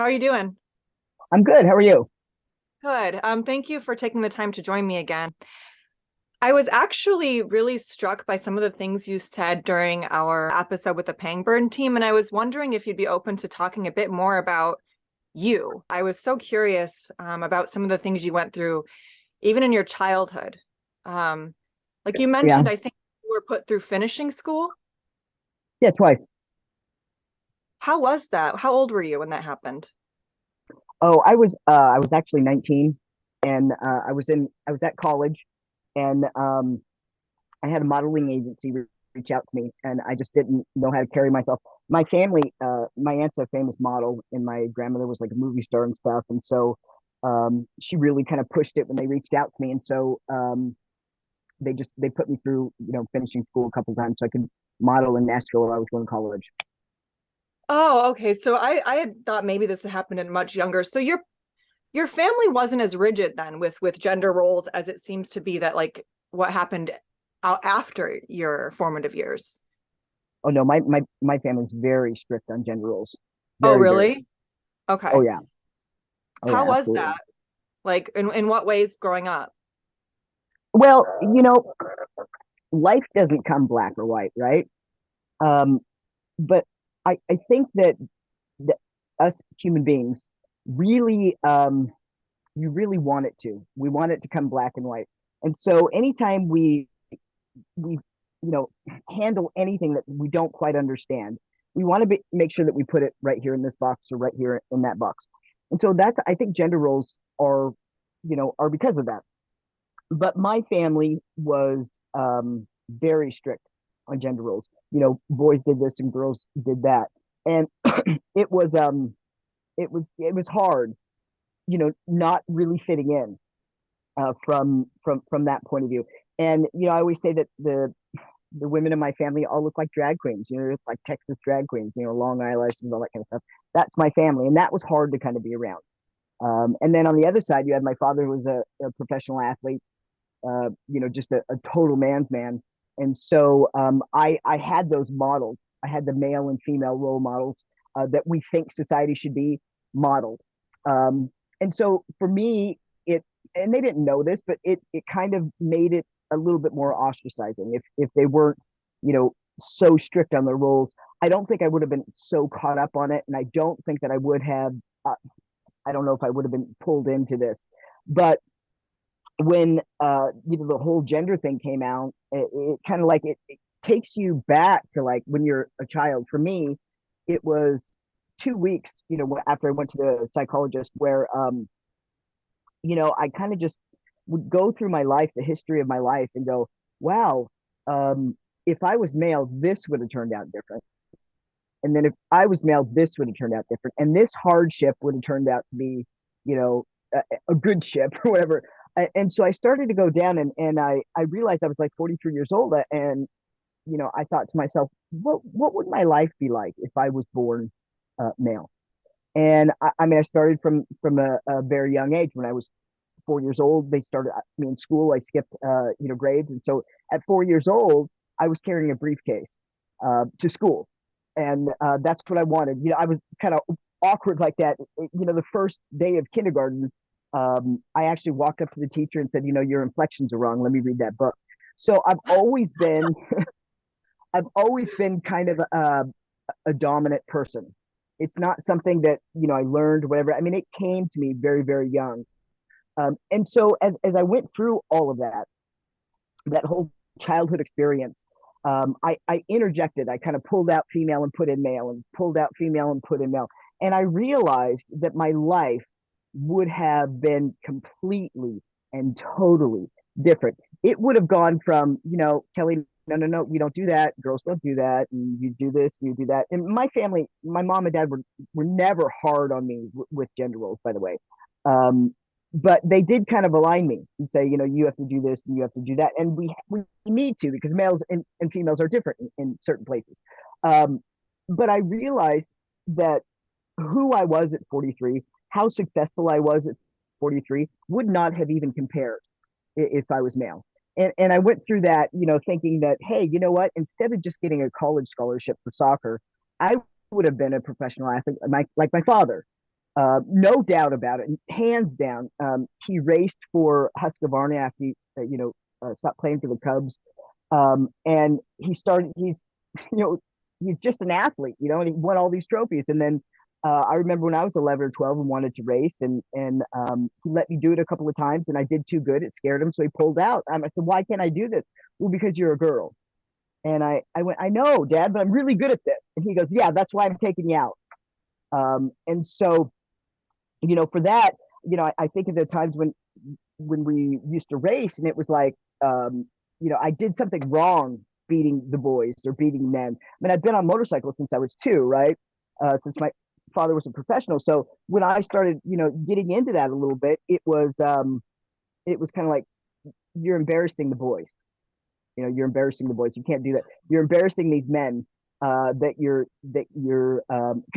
How are you doing? I'm good. How are you? Good. Thank you for taking the time to join me again. I was actually really struck by some of the things you said during our episode with the Pangburn team, and I was wondering if you'd be open to talking a bit more about you. I was so curious about some of the things you went through, even in your childhood. Um, like you Yeah. mentioned, I think you were put through finishing school. Yeah, twice. How was that? How old were you when that happened? Oh, I was actually 19 and I was at college and I had a modeling agency reach out to me and I just didn't know how to carry myself. My family, my aunt's a famous model and my grandmother was like a movie star and stuff. And so she really kind of pushed it when they reached out to me. And so they put me through, finishing school a couple times so I could model in Nashville while I was going to college. Oh, okay. So I had thought maybe this had happened in much younger. So your family wasn't as rigid then with gender roles as it seems to be that like what happened out after your formative years. Oh no, my family's very strict on gender roles. Oh, Very, very. really? Oh Okay. yeah. Oh How yeah, was absolutely. that? Like in what ways growing up? Well, life doesn't come black or white, right? Um, but I think that us human beings really you really want it to. We want it to come black and white. And so anytime we handle anything that we don't quite understand, we want to make sure that we put it right here in this box or right here in that box. And so that's I think gender roles are because of that. But my family was very strict on gender roles. Boys did this and girls did that, and it was it was hard. Not really fitting in from that point of view. And I always say that the women in my family all look like drag queens. It's like Texas drag queens. Long eyelashes and all that kind of stuff. That's my family, and that was hard to kind of be around. And then on the other side, you had my father, who was a professional athlete, just a total man's man. And so I had those models. I had the male and female role models that we think society should be modeled. Um, and so for me, and they didn't know this, but it kind of made it a little bit more ostracizing if they weren't, so strict on their roles. I don't think I would have been so caught up on it, and I don't think that I would have. I don't know if I would have been pulled into this, but when the whole gender thing came out, it kind of like it takes you back to like when you're a child. For me, it was 2 weeks, after I went to the psychologist, where I kind of just would go through my life, the history of my life, and go, wow, if I was male, this would have turned out different. And then if I was male, this would have turned out different. And this hardship would have turned out to be, you know, a good ship or whatever. And so I started to go down, and I realized I was like 43 years old. And, I thought to myself, what would my life be like if I was born male? And I mean, I started from a very young age. When I was 4 years old, they started me in school. I skipped, grades. And so at 4 years old, I was carrying a briefcase to school. And that's what I wanted. I was kind of awkward like that. The first day of kindergarten, I actually walked up to the teacher and said, your inflections are wrong. Let me read that book. So I've always been kind of a dominant person. It's not something that, I learned, whatever. I mean, it came to me very, very young. And so as I went through all of that whole childhood experience, I interjected. I kind of pulled out female and put in male, and pulled out female and put in male. And I realized that my life would have been completely and totally different. It would have gone from, Kelly, no, no, no, we don't do that. Girls don't do that. And you do this, and you do that. And my family, my mom and dad were never hard on me with gender roles, by the way. Um, but they did kind of align me and say, you have to do this and you have to do that, and we need to, because males and females are different in certain places. Um, but I realized that who I was at 43, how successful I was at 43, would not have even compared if I was male. And I went through that, thinking that, hey, you know what? Instead of just getting a college scholarship for soccer, I would have been a professional athlete, like my father. No doubt about it, hands down. He raced for Husqvarna after he, stopped playing for the Cubs, and he started. You know, he's just an athlete, and he won all these trophies. And then I remember when I was 11 or 12 and wanted to race, and he let me do it a couple of times, and I did too good. It scared him, so he pulled out. I said, "Why can't I do this?" Well, because you're a girl. And I went, "I know, Dad, but I'm really good at this." And he goes, "Yeah, that's why I'm taking you out." And so, for that, I think of the times when we used to race, and it was like, I did something wrong beating the boys or beating men. I mean, I've been on motorcycles since I was 2, right? Since my father was a professional. So when I started, getting into that a little bit, it was kind of like, you're embarrassing the boys. You're embarrassing the boys. You can't do that. You're embarrassing these men. Because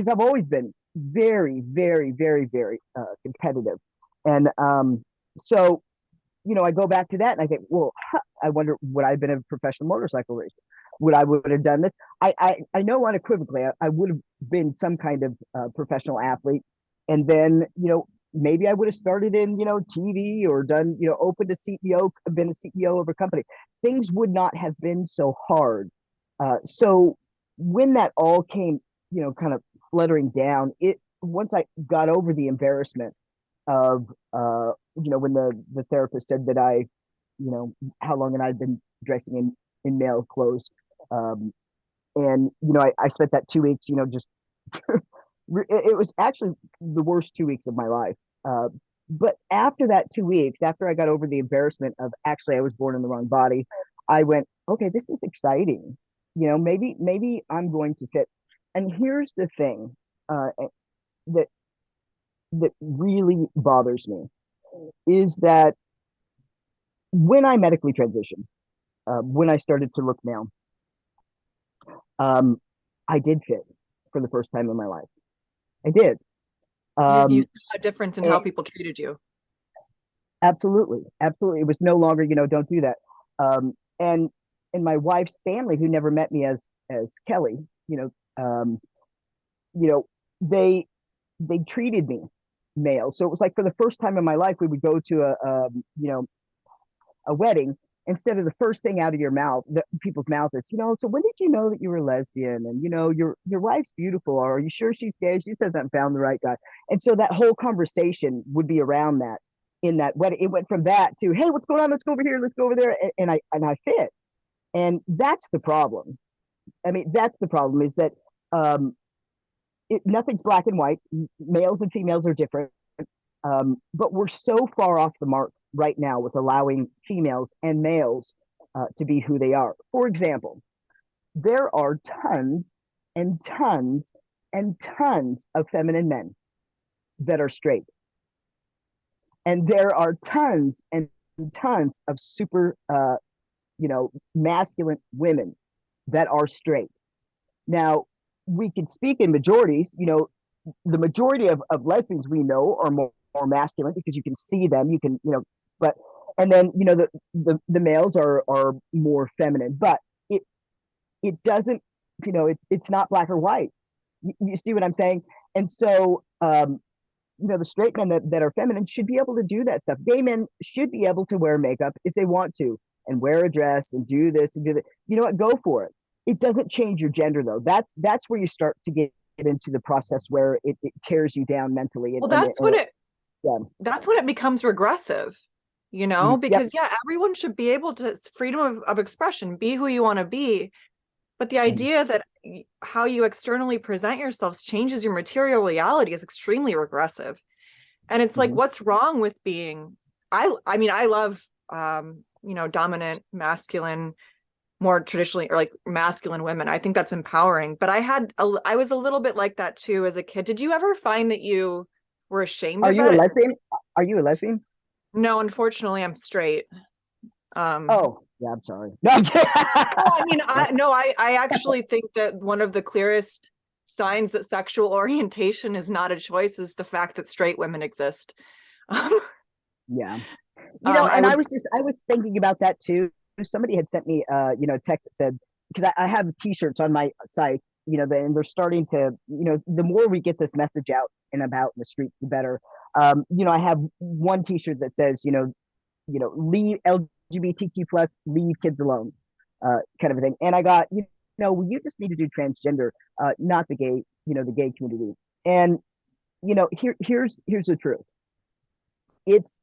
I've always been very, very, very, very competitive, and so I go back to that and I think, well, I wonder, would I have been a professional motorcycle racer? Would have done this? I know unequivocally I would have been some kind of professional athlete, and then maybe I would have started in TV, or done opened a CEO, been a CEO of a company. Things would not have been so hard. So when that all came kind of fluttering down, it once I got over the embarrassment of when the therapist said that how long and I'd been dressing in male clothes, and I spent that 2 weeks just it was actually the worst 2 weeks of my life. But after that 2 weeks, after I got over the embarrassment of actually I was born in the wrong body, I went, okay, this is exciting. Maybe I'm going to fit. And here's the thing that really bothers me is that when I medically transitioned, when I started to look male, um, I did fit for the first time in my life. I did. You Um, saw a difference in how and people treated you. absolutely, absolutely. It was no longer, don't do that. And my wife's family, who never met me as Kellie, you know, they treated me male. So it was like, for the first time in my life, we would go to a wedding. Instead of the first thing out of your mouth, people's mouth is, so when did you know that you were lesbian? And your wife's beautiful. Or are you sure she's gay? She says I found the right guy. And so that whole conversation would be around that in that wedding. It went from that to, hey, what's going on? Let's go over here. Let's go over there. And I fit. And that's the problem. I mean, that's the problem, is that um, nothing's black and white. Males and females are different. But we're so far off the mark right now with allowing females and males to be who they are. For example, there are tons and tons and tons of feminine men that are straight. And there are tons and tons of super, masculine women that are straight. Now, we can speak in majorities. The majority of lesbians we know are more masculine, because you can see them. You can, but and then the males are more feminine. But it doesn't, it's not black or white. You see what I'm saying? And so the straight men that are feminine should be able to do that stuff. Gay men should be able to wear makeup if they want to, and wear a dress and do this and do that. You know what? Go for it. It doesn't change your gender, though. That's where you start to get into the process where it tears you down mentally. Well, that's when it Yeah. that's when it becomes regressive, Yep. because yeah, everyone should be able to, freedom of expression, be who you want to be. But the Mhm. idea that how you externally present yourselves changes your material reality is extremely regressive. And it's like, Mhm. what's wrong with being, I mean, I love, dominant, masculine, more traditionally, or like masculine women. I think that's empowering. But I was a little bit like that too as a kid. Did you ever find that you were ashamed Are of you a that? lesbian? Are you a lesbian? No, unfortunately, I'm straight. Um, Oh, yeah. I'm sorry. No, I'm kidding. no, I mean, I actually think that one of the clearest signs that sexual orientation is not a choice is the fact that straight women exist. Um, Yeah. I And would, I was thinking about that too. Somebody had sent me, a text that said, because I have T-shirts on my site, and they're starting to, the more we get this message out, and about in the streets, the better. I have one T-shirt that says, leave LGBTQ plus, leave kids alone, kind of a thing. And I got, you just need to do transgender, not the gay community. And here's the truth. It's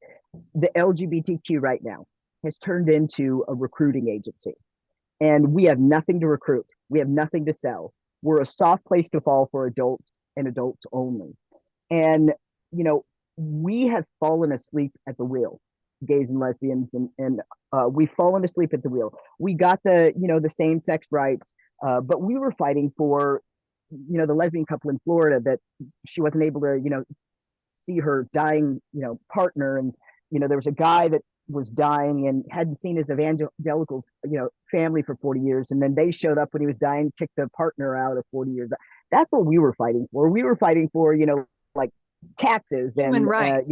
the LGBTQ right now has turned into a recruiting agency, and we have nothing to recruit. We have nothing to sell. We're a soft place to fall for adults and adults only. And we have fallen asleep at the wheel, gays and lesbians, and we've fallen asleep at the wheel. We got the same sex rights, but we were fighting for the lesbian couple in Florida that she wasn't able to see her dying partner, and there was a guy that was dying and hadn't seen his evangelical family for 40 years, and then they showed up when he was dying, kicked the partner out of 40 years. That's what we were fighting for. We were fighting for like taxes and human rights.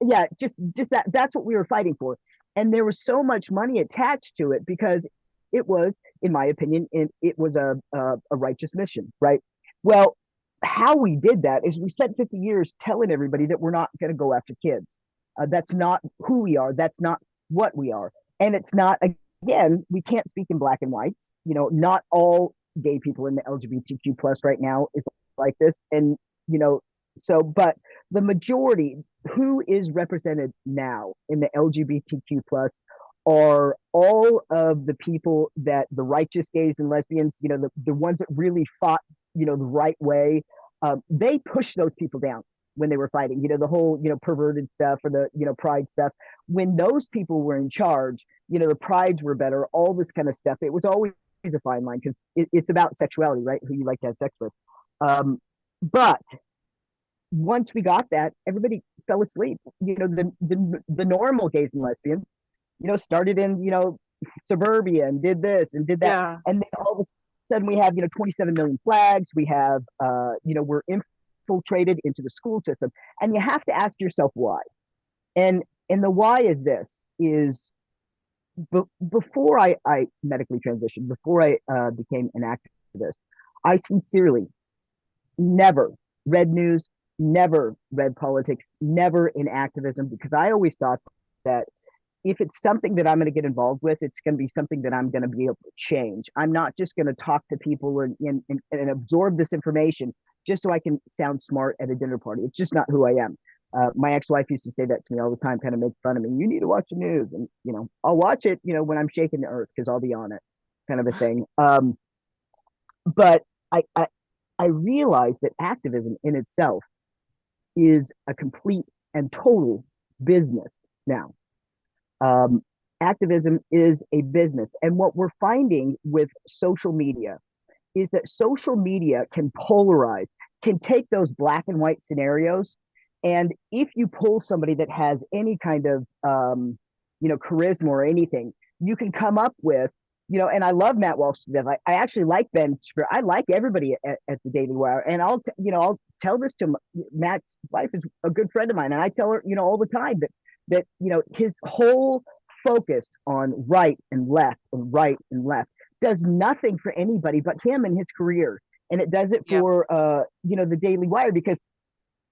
Yeah, just that's what we were fighting for. And there was so much money attached to it because it was, in my opinion, it was a righteous mission, right? Well, how we did that is we spent 50 years telling everybody that we're not going to go after kids. That's not who we are. That's not what we are. And it's not, again, we can't speak in black and whites. Not all gay people in the LGBTQ plus right now is like this. And, but the majority who is represented now in the LGBTQ plus are all of the people that the righteous gays and lesbians, the ones that really fought, the right way. They pushed those people down when they were fighting, the whole, perverted stuff or the, pride stuff. When those people were in charge, the prides were better, all this kind of stuff. It was always a fine line because it's about sexuality, right? Who you like to have sex with. But once we got that, everybody fell asleep. The normal gays and lesbians, started in, suburbia and did this and did that. Yeah. And then all of a sudden we have, 27 million flags. We have, we're infiltrated into the school system. And you have to ask yourself why. And the why is this, is before I medically transitioned, before I became an activist, I sincerely never read news, never read politics, never in activism, because I always thought that if it's something that I'm going to get involved with, it's going to be something that I'm going to be able to change. I'm not just going to talk to people and absorb this information just so I can sound smart at a dinner party. It's just not who I am. My ex-wife used to say that to me all the time, kind of make fun of me. You need to watch the news. And, I'll watch it, when I'm shaking the earth because I'll be on it, kind of a thing. But I realized that activism in itself is a complete and total business now. Activism is a business. And what we're finding with social media is that social media can polarize, can take those black and white scenarios. And if you pull somebody that has any kind of, charisma or anything, you can come up with, and I love Matt Walsh to death. I actually like Ben. I like everybody at the Daily Wire. And I'll tell this to Matt's wife is a good friend of mine. And I tell her, all the time that his whole focus on right and left does nothing for anybody but him and his career. And it does it for, the Daily Wire, because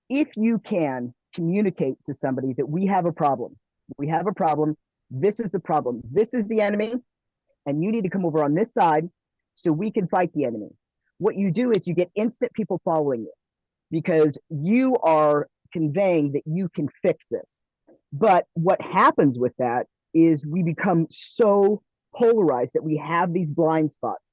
if you can communicate to somebody that we have a problem, this is the problem, this is the enemy, and you need to come over on this side so we can fight the enemy. What you do is you get instant people following you because you are conveying that you can fix this. But what happens with that is we become so polarized that we have these blind spots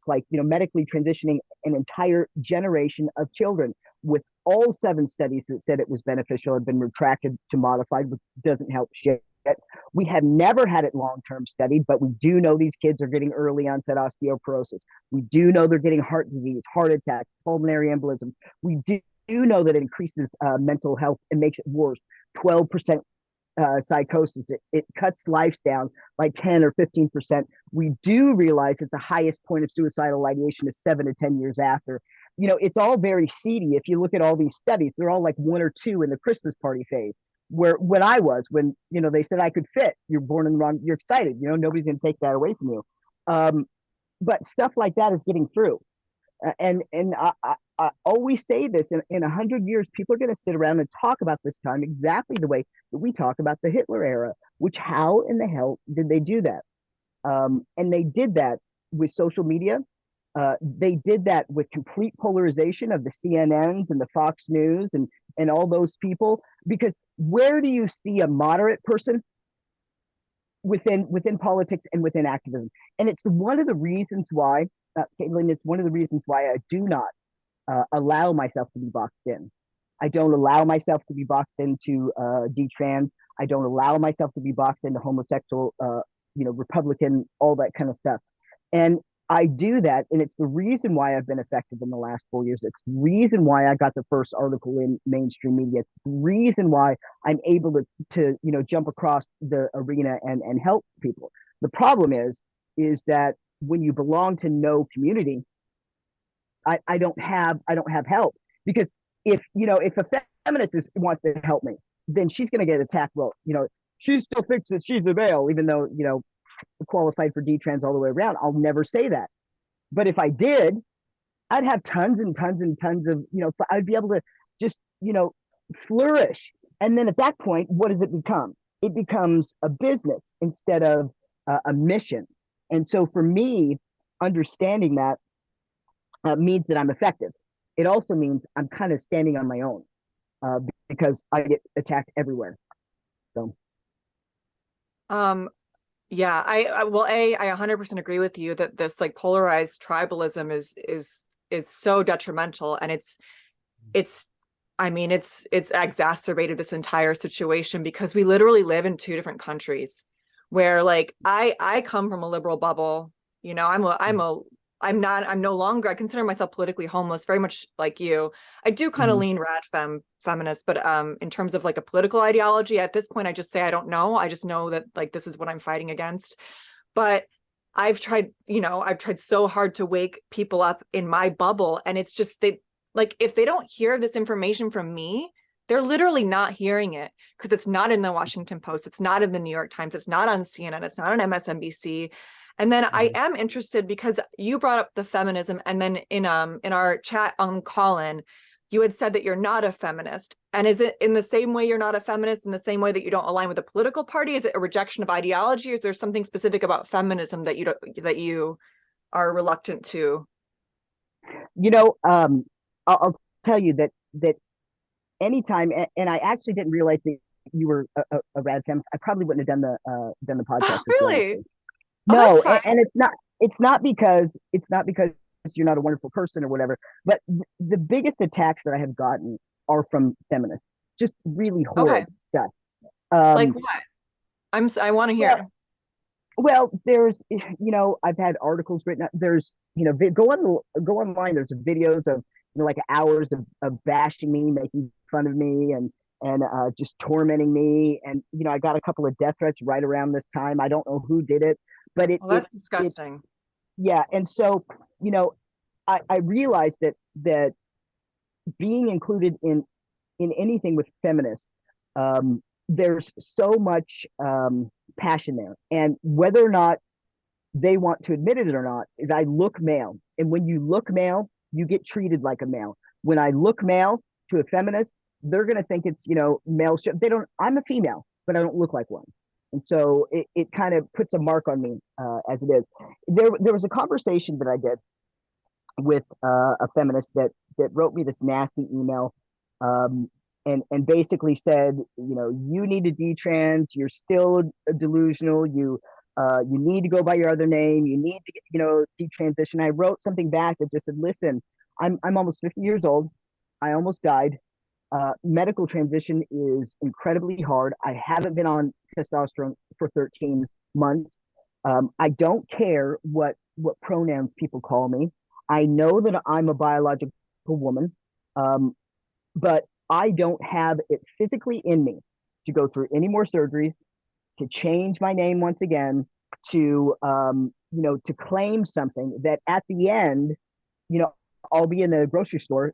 like, medically transitioning an entire generation of children, with all 7 studies that said it was beneficial have been retracted to modified, which doesn't help shit. We have never had it long-term studied, but we do know these kids are getting early onset osteoporosis. We do know they're getting heart disease, heart attacks, pulmonary embolisms. We do know that it increases mental health and makes it worse. 12% psychosis. It cuts lives down by 10 or 15%. We do realize that the highest point of suicidal ideation is 7 to 10 years after. It's all very seedy. If you look at all these studies, they're all like 1 or 2 in the Christmas party phase. Where when I was, when they said I could fit, you're born in the wrong, you're excited. Nobody's going to take that away from you. But stuff like that is getting through. And I always say this: in 100 years, people are going to sit around and talk about this time exactly the way that we talk about the Hitler era. Which, how in the hell did they do that? And they did that with social media. They did that with complete polarization of the CNNs and the Fox News and all those people. Because where do you see a moderate person within politics and within activism? And it's one of the reasons why, Caitlin, it's one of the reasons why I do not allow myself to be boxed in. I don't allow myself to be boxed into detrans. I don't allow myself to be boxed into homosexual, Republican, all that kind of stuff. And I do that, and it's the reason why I've been effective in the last 4 years. It's the reason why I got the first article in mainstream media. It's the reason why I'm able to jump across the arena and help people. The problem is that when you belong to no community, I don't have help, because if a feminist wants to help me, then she's going to get attacked. Well, she still thinks that she's the male, even though qualified for detrans all the way around. I'll never say that. But if I did, I'd have tons and tons and tons of, I'd be able to just, flourish. And then at that point, what does it become? It becomes a business instead of a mission. And so for me, understanding that means that I'm effective. It also means I'm kind of standing on my own, because I get attacked everywhere. So, Um, yeah, I 100% agree with you that this like polarized tribalism is so detrimental, and it's I mean it's exacerbated this entire situation because we literally live in two different countries where like I come from a liberal bubble. I'm no longer, I consider myself politically homeless, very much like you. I do kind of mhm. lean feminist, but in terms of like a political ideology, at this point I just say I don't know. I just know that like this is what I'm fighting against. But I've tried so hard to wake people up in my bubble, and it's just like if they don't hear this information from me, they're literally not hearing it because it's not in the Washington Post, it's not in the New York Times, it's not on CNN, it's not on MSNBC. And then I am interested because you brought up the feminism, and then in our chat on Callin, you had said that you're not a feminist. And is it in the same way you're not a feminist, in the same way that you don't align with a political party? Is it a rejection of ideology? Or is there something specific about feminism that you are reluctant to? You know, um, I'll tell you that anytime, and I actually didn't realize that you were a rad fem. I probably wouldn't have done the Oh, podcast with you, really? honestly. Oh, that's No, fine. and it's not because you're not a wonderful person or whatever. But the biggest attacks that I have gotten are from feminists. Just really Okay. horrid stuff. Like Um, what? I want to well, hear. there's I've had articles written. There's go online. There's videos of like hours of bashing me, making fun of me, and just tormenting me. And I got a couple of death threats right around this time. I don't know who did it, but Well, that's disgusting. yeah. And so you know I realized that being included in anything with feminists, there's so much passion there, and whether or not they want to admit it or not, is I look male. And when you look male, you get treated like a male. When I look male to a feminist, they're going to think it's, male. They don't, I'm a female, but I don't look like one. And so it kind of puts a mark on me as it is. There was a conversation that I did with a feminist that wrote me this nasty email, um, and basically said, you need to detrans. You're still delusional. You need to go by your other name. You need to detransition. I wrote something back that just said, listen, I'm almost 50 years old. I almost died. Medical transition is incredibly hard. I haven't been on testosterone for 13 months. I don't care what pronouns people call me. I know that I'm a biological woman, um, but I don't have it physically in me to go through any more surgeries, to change my name once again, to claim something that at the end, you know, I'll be in the grocery store,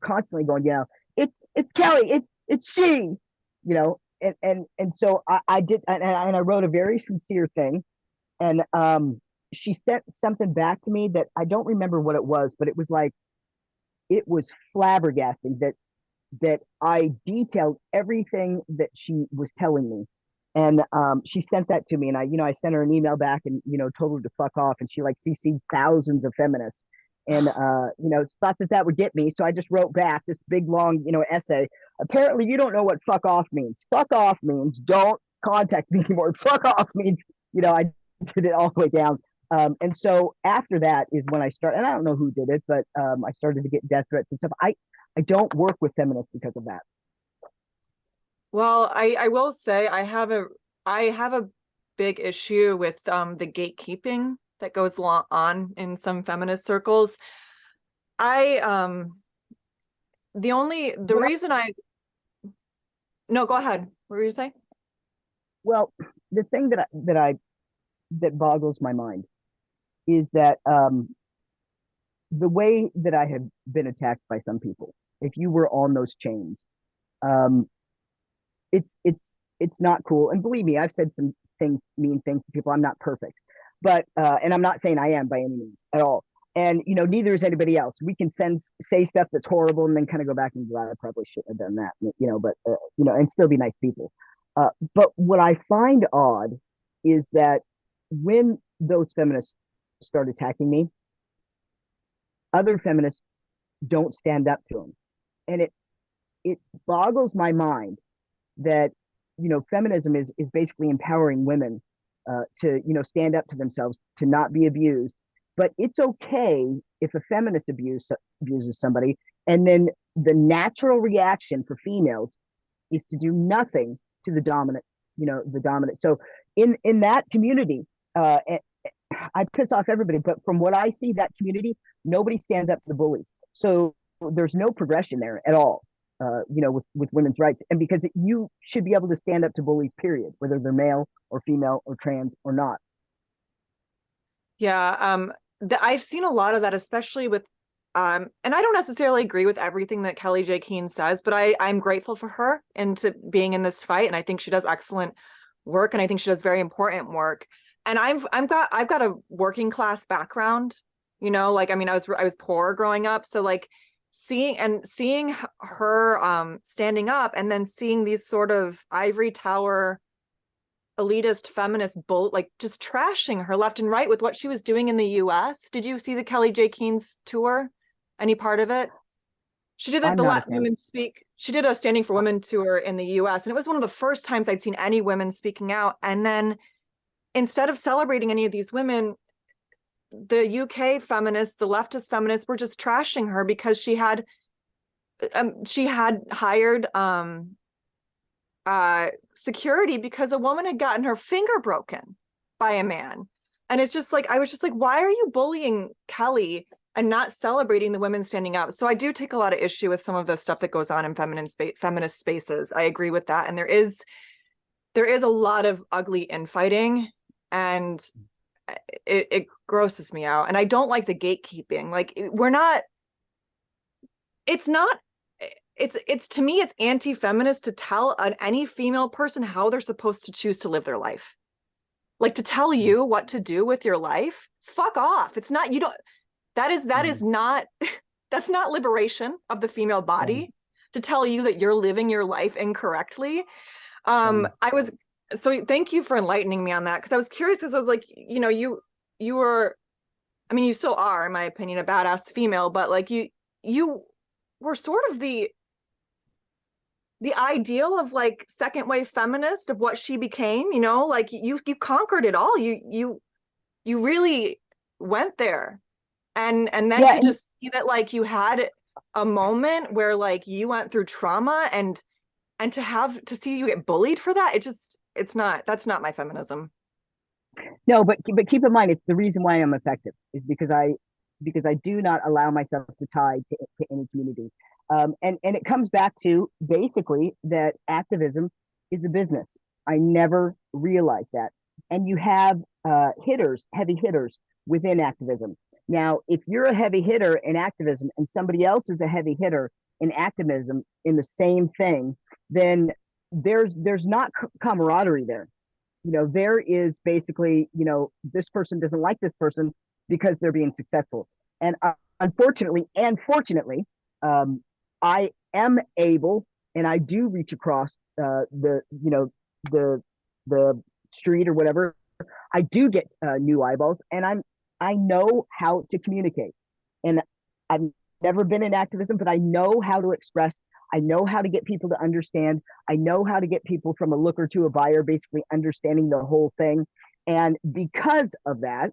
constantly going, it's Kelly, it's she, and so I did, and I wrote a very sincere thing, and she sent something back to me that I don't remember what it was, but it was flabbergasting that I detailed everything that she was telling me. And she sent that to me, and I sent her an email back and, told her to fuck off. And she like CC'd thousands of feminists, and thought that would get me. So I just wrote back this big long, essay. Apparently, you don't know what fuck off means. Fuck off means don't contact me anymore. Fuck off means, I did it all the way down. And so after that is when I started, and I don't know who did it, but I started to get death threats and stuff. I don't work with feminists because of that. Well, I will say I have a big issue with the gatekeeping that goes on in some feminist circles. I the reason I no, go ahead. What were you saying? Well, the thing that boggles my mind is that the way that I have been attacked by some people, if you were on those chains, um, it's not cool. And believe me, I've said some mean things to people. I'm not perfect, but and I'm not saying I am by any means at all. And neither is anybody else. We can say stuff that's horrible and then kind of go back and go, I probably shouldn't have done that. But and still be nice people. But what I find odd is that when those feminists start attacking me, other feminists don't stand up to them, and it boggles my mind that feminism is basically empowering women to stand up to themselves, to not be abused. But it's okay if a feminist abuses somebody, and then the natural reaction for females is to do nothing to the dominant. So in that community, I piss off everybody, but from what I see, that community, nobody stands up to the bullies. So there's no progression there at all. With women's rights, and because you should be able to stand up to bullies, period, whether they're male or female or trans or not. Yeah, I've seen a lot of that, especially with, and I don't necessarily agree with everything that Kellie J. King says, but I'm grateful for her into being in this fight, and I think she does excellent work, and I think she does very important work. And I've got a working class background, like, I mean, I was poor growing up, so like seeing her standing up, and then seeing these sort of ivory tower elitist feminist like just trashing her left and right with what she was doing in the US. Did you see the Kellie J. King's tour? Any part of it? She did the Let Women Speak. She did a Standing for Women tour in the US, and it was one of the first times I'd seen any women speaking out. And then instead of celebrating any of these women, the UK feminists, the leftist feminists, were just trashing her because she had hired security because a woman had gotten her finger broken by a man. And it's just like, I was just like, why are you bullying Kellie and not celebrating the women standing up? So I do take a lot of issue with some of the stuff that goes on in feminist spaces. I agree with that. And there is a lot of ugly infighting, and it grosses me out. And I don't like the gatekeeping. Like, it's to me, it's anti-feminist to tell any female person how they're supposed to choose to live their life. Like, to tell you what to do with your life, fuck off. It's not, that is not, that's not liberation of the female body, to tell you that you're living your life incorrectly. So thank you for enlightening me on that, because I was curious, because I was like, you were, I mean, you still are, in my opinion, a badass female, but like you were sort of the ideal of like second wave feminist of what she became, like you conquered it all. You really went there. And then to just see that, like, you had a moment where like you went through trauma, and to see you get bullied for that, that's not my feminism. No, but keep in mind, it's the reason why I'm effective is because I do not allow myself to tie to any community. And it comes back to basically that activism is a business. I never realized that. And you have heavy hitters within activism. Now, if you're a heavy hitter in activism and somebody else is a heavy hitter in activism in the same thing, then there's not camaraderie there. there is basically, this person doesn't like this person because they're being successful. And unfortunately and fortunately, I am able, and I do reach across the the street or whatever. I do get new eyeballs, and I know how to communicate. And I've never been in activism, but I know how to express. I know how to get people to understand. I know how to get people from a looker to a buyer, basically understanding the whole thing. And because of that,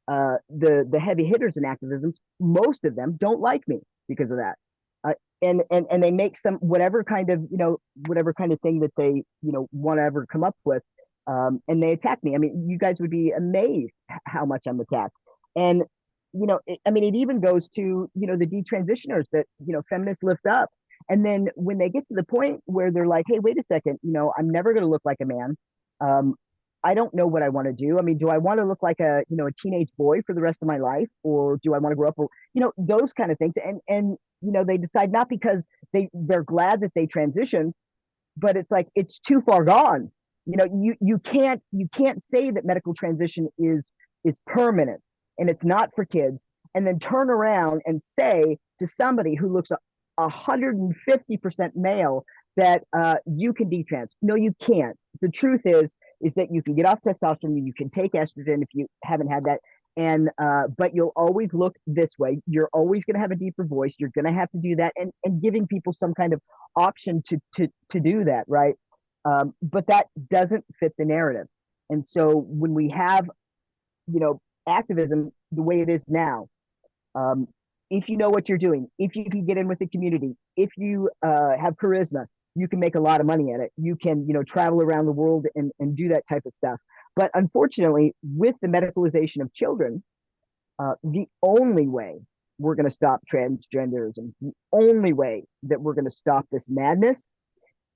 the heavy hitters in activism, most of them don't like me because of that. And they make some whatever kind of thing that they want to ever come up with, and they attack me. I mean, you guys would be amazed how much I'm attacked. And it even goes to the detransitioners that feminists lift up. And then when they get to the point where they're like, hey, wait a second, I'm never going to look like a man. Um, I don't know what I want to do. I mean, do I want to look like a teenage boy for the rest of my life, or do I want to grow up, or those kind of things. And they decide, not because they're glad that they transitioned, but it's like it's too far gone. You can't say that medical transition is permanent and it's not for kids, and then turn around and say to somebody who looks 150% male that you can detrans. No, you can't. The truth is that you can get off testosterone, you can take estrogen if you haven't had that, and but you'll always look this way. You're always going to have a deeper voice. You're going to have to do that, and giving people some kind of option to do that, right? But that doesn't fit the narrative. And so when we have activism the way it is now, um, if you know what you're doing, if you can get in with the community, if you have charisma, you can make a lot of money at it. You can, travel around the world and do that type of stuff. But unfortunately, with the medicalization of children, the only way we're going to stop transgenderism, the only way that we're going to stop this madness,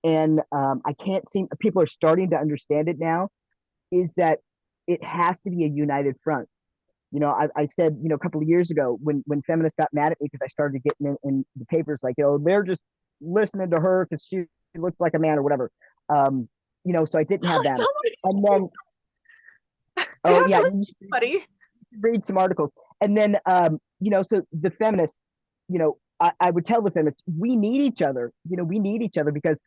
and I can't seem, people are starting to understand it now, is that it has to be a united front. I said, a couple of years ago when feminists got mad at me because I started getting in the papers like, they're just listening to her because she looks like a man or whatever. So I didn't have that. And then, I oh have yeah, buddy. read some articles. And then, so the feminists, I would tell the feminists, we need each other. We need each other because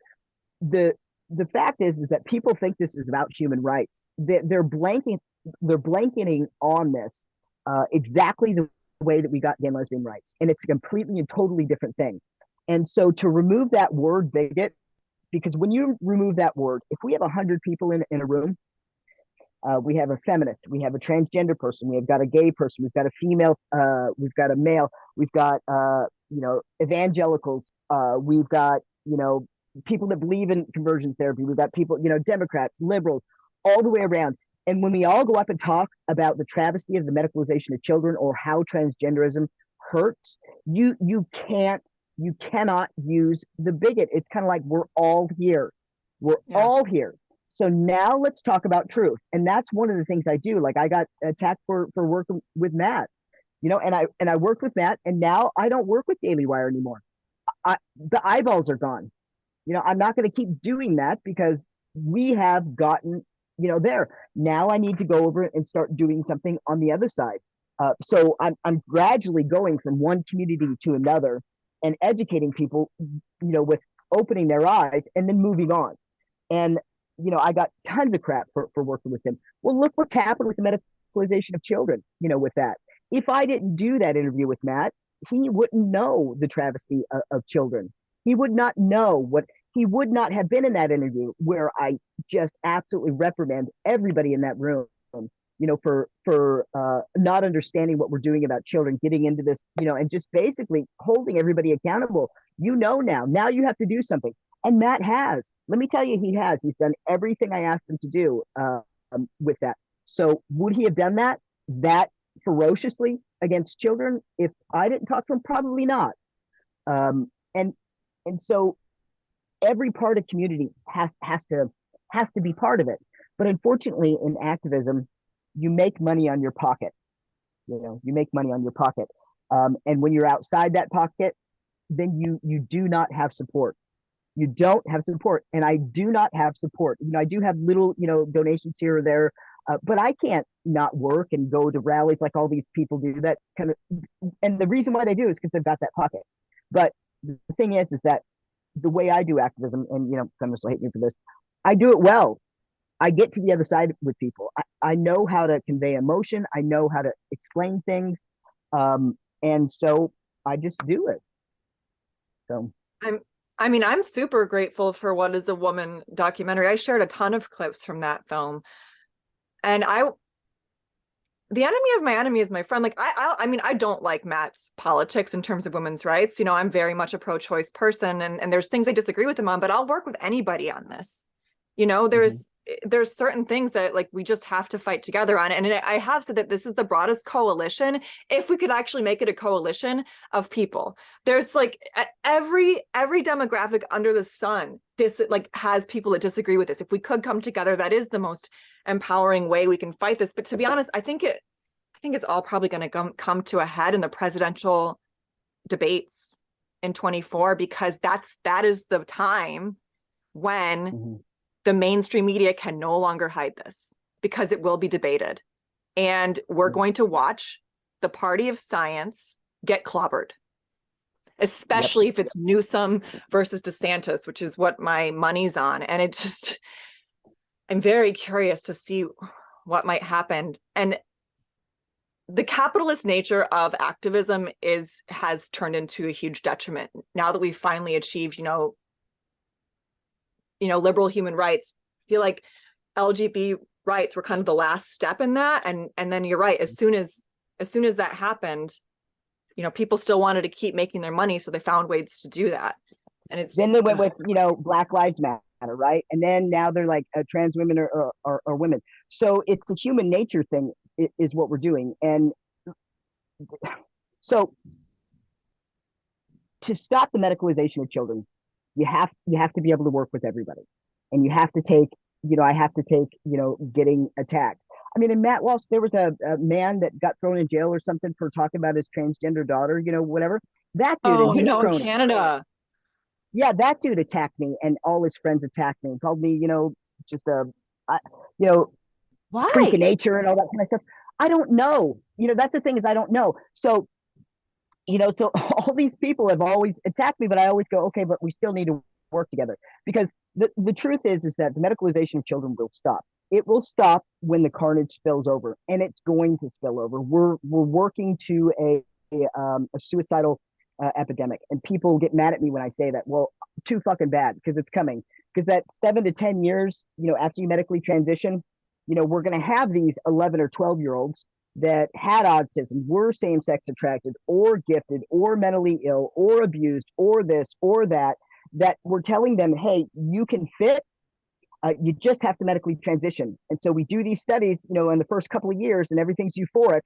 the the fact is that people think this is about human rights. They're blanketing on this exactly the way that we got gay and lesbian rights, and it's a completely and totally different thing. And so to remove that word bigot, because when you remove that word, if we have 100 people in a room, we have a feminist, we have a transgender person, we've got a gay person, we've got a female, we've got a male, we've got evangelicals, we've got people that believe in conversion therapy, we've got people, Democrats, liberals, all the way around. And when we all go up and talk about the travesty of the medicalization of children or how transgenderism hurts, you cannot use the bigot. It's kind of like we're all here. We're all here. So now let's talk about truth. And that's one of the things I do. Like I got attacked for working with Matt, and I worked with Matt, and now I don't work with Daily Wire anymore. The eyeballs are gone. I'm not going to keep doing that because we have gotten, there. Now I need to go over and start doing something on the other side. So I'm gradually going from one community to another and educating people, with opening their eyes and then moving on. And, I got tons of crap for working with him. Well, look what's happened with the medicalization of children, with that. If I didn't do that interview with Matt, he wouldn't know the travesty of children. He would not know he would not have been in that interview where I just absolutely reprimand everybody in that room, for not understanding what we're doing about children, getting into this, and just basically holding everybody accountable. Now you have to do something. And Matt has. Let me tell you, he has. He's done everything I asked him to do with that. So would he have done that ferociously against children if I didn't talk to him? Probably not. And so every part of community has to be part of it. But unfortunately, in activism, you make money on your pocket. You make money on your pocket, and when you're outside that pocket, then you do not have support. You don't have support. And I do not have support. I do have little, donations here or there, but I can't not work and go to rallies like all these people do that kind of. And the reason why they do is because they've got that pocket. But the thing is that the way I do activism, and, feminists will hate me for this, I do it well. I get to the other side with people. I know how to convey emotion. I know how to explain things. And so I just do it. So I'm super grateful for What is a Woman documentary. I shared a ton of clips from that film. And the enemy of my enemy is my friend. Like, I don't like Matt's politics in terms of women's rights. I'm very much a pro-choice person, and there's things I disagree with him on, but I'll work with anybody on this. There's certain things that like we just have to fight together on. And I have said that this is the broadest coalition, if we could actually make it a coalition of people. There's like every demographic under the sun has people that disagree with this. If we could come together, that is the most empowering way we can fight this. But to be honest, I think it's all probably going to come to a head in the presidential debates in 2024, because that is the time when the mainstream media can no longer hide this, because it will be debated. And we're going to watch the party of science get clobbered, especially if it's Newsom versus DeSantis, which is what my money's on. And I'm very curious to see what might happen. And the capitalist nature of activism has turned into a huge detriment. Now that we've finally achieved, liberal human rights, I feel like LGBT rights were kind of the last step in that. And then you're right, as soon as that happened, people still wanted to keep making their money, so they found ways to do that. And then they went with Black Lives Matter, right? And then now they're like trans women or women. So it's a human nature thing is what we're doing. And so to stop the medicalization of children, you have to be able to work with everybody, and you have to take I have to take getting attacked. I mean, in Matt Walsh, there was a man that got thrown in jail or something for talking about his transgender daughter, whatever. That dude, in Canada. Yeah, that dude attacked me, and all his friends attacked me and called me, just why? Freak of nature and all that kind of stuff. I don't know. That's the thing, is I don't know. So so all these people have always attacked me, but I always go, okay, but we still need to work together, because the truth is that the medicalization of children will stop. It will stop when the carnage spills over, and it's going to spill over. We're working to a suicidal epidemic, and people get mad at me when I say that. Well, too fucking bad, because it's coming. Because that 7 to 10 years, after you medically transition, we're going to have these 11 or 12-year-olds that had autism, were same-sex attracted, or gifted, or mentally ill, or abused, or this, or that we're telling them, hey, you can fit, you just have to medically transition. And so we do these studies, in the first couple of years, and everything's euphoric,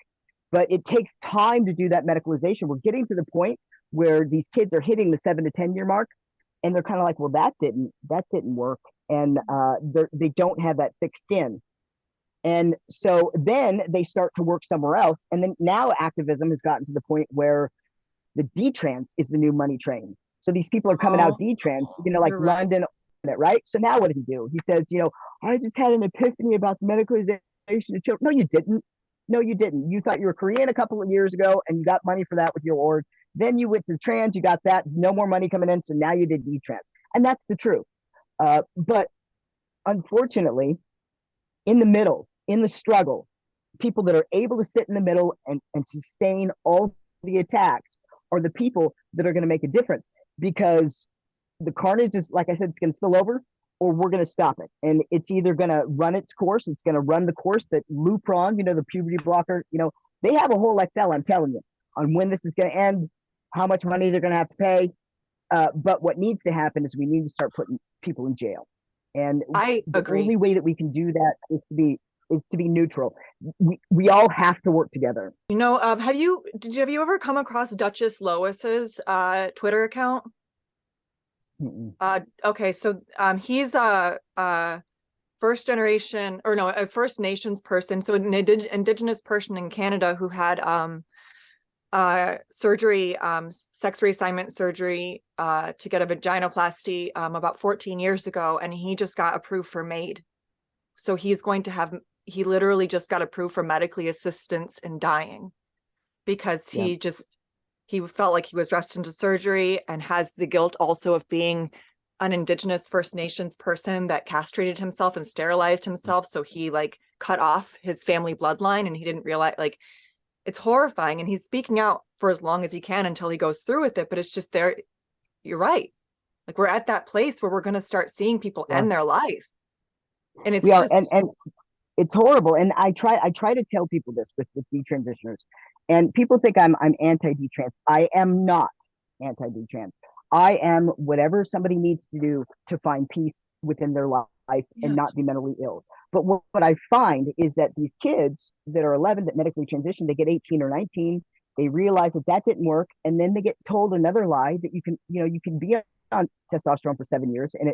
but it takes time to do that medicalization. We're getting to the point where these kids are hitting the 7 to 10 year mark, and they're kind of like, well, that didn't work. And they don't have that thick skin. And so then they start to work somewhere else. And then now activism has gotten to the point where the detrans is the new money train. So these people are coming out detrans, like London, right? So now what did he do? He says, I just had an epiphany about the medicalization of children. No, you didn't. No, you didn't. You thought you were Korean a couple of years ago, and you got money for that with your org. Then you went to trans, you got that, no more money coming in, so now you did detrans. And that's the truth. But unfortunately, in the middle, in the struggle, people that are able to sit in the middle and sustain all the attacks are the people that are going to make a difference, because the carnage is, like I said, it's going to spill over, or we're going to stop it. And it's either going to run its course, it's going to run the course that Lupron, the puberty blocker, they have a whole Excel, I'm telling you, on when this is going to end, how much money they're going to have to pay. But what needs to happen is we need to start putting people in jail. And I agree. The only way that we can do that is to be neutral. We all have to work together. Have you ever come across Duchess Lois's Twitter account? Okay, so he's a First Nations person, so an indigenous person in Canada who had surgery, sex reassignment surgery, to get a vaginoplasty about 14 years ago, and he just got approved for MAID. So he literally just got approved for medically assistance in dying because Yeah. he felt like he was rushed into surgery, and has the guilt also of being an Indigenous First Nations person that castrated himself and sterilized himself. So he like cut off his family bloodline, and he didn't realize, like, it's horrifying. And he's speaking out for as long as he can until he goes through with it. But it's just there. You're right. Like, we're at that place where we're going to start seeing people Yeah. end their life. And it's We are, just, and it's horrible. And I try to tell people this with detransitioners, and people think I'm anti-detrans. I am not anti-detrans. I am whatever somebody needs to do to find peace within their life yeah. and not be mentally ill. But what I find is that these kids that are 11 that medically transition, they get 18 or 19, they realize that that didn't work, and then they get told another lie that you can be on testosterone for 7 years, and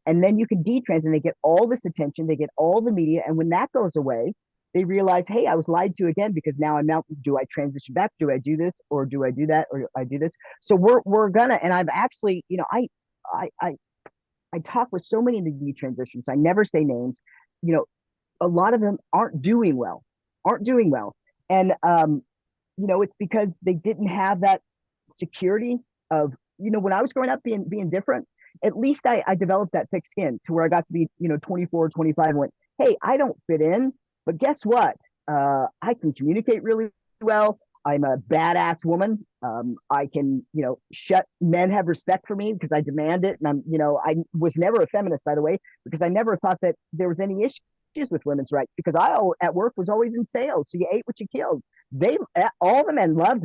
and then you can detrans, and they get all this attention, they get all the media, and when that goes away, they realize, hey, I was lied to again, because now I'm out. Do I transition back? Do I do this, or do I do that, or I do this? So we're gonna, and I've actually, I talk with so many of the detransitions. I never say names. You know, a lot of them aren't doing well, and it's because they didn't have that security of, when I was growing up being different, at least I developed that thick skin to where I got to be, 24, 25, and went, hey, I don't fit in, but guess what? I can communicate really well. I'm a badass woman. I can, men have respect for me because I demand it. And I was never a feminist, by the way, because I never thought that there was any issues with women's rights, because I, at work, was always in sales. So you ate what you killed. All the men loved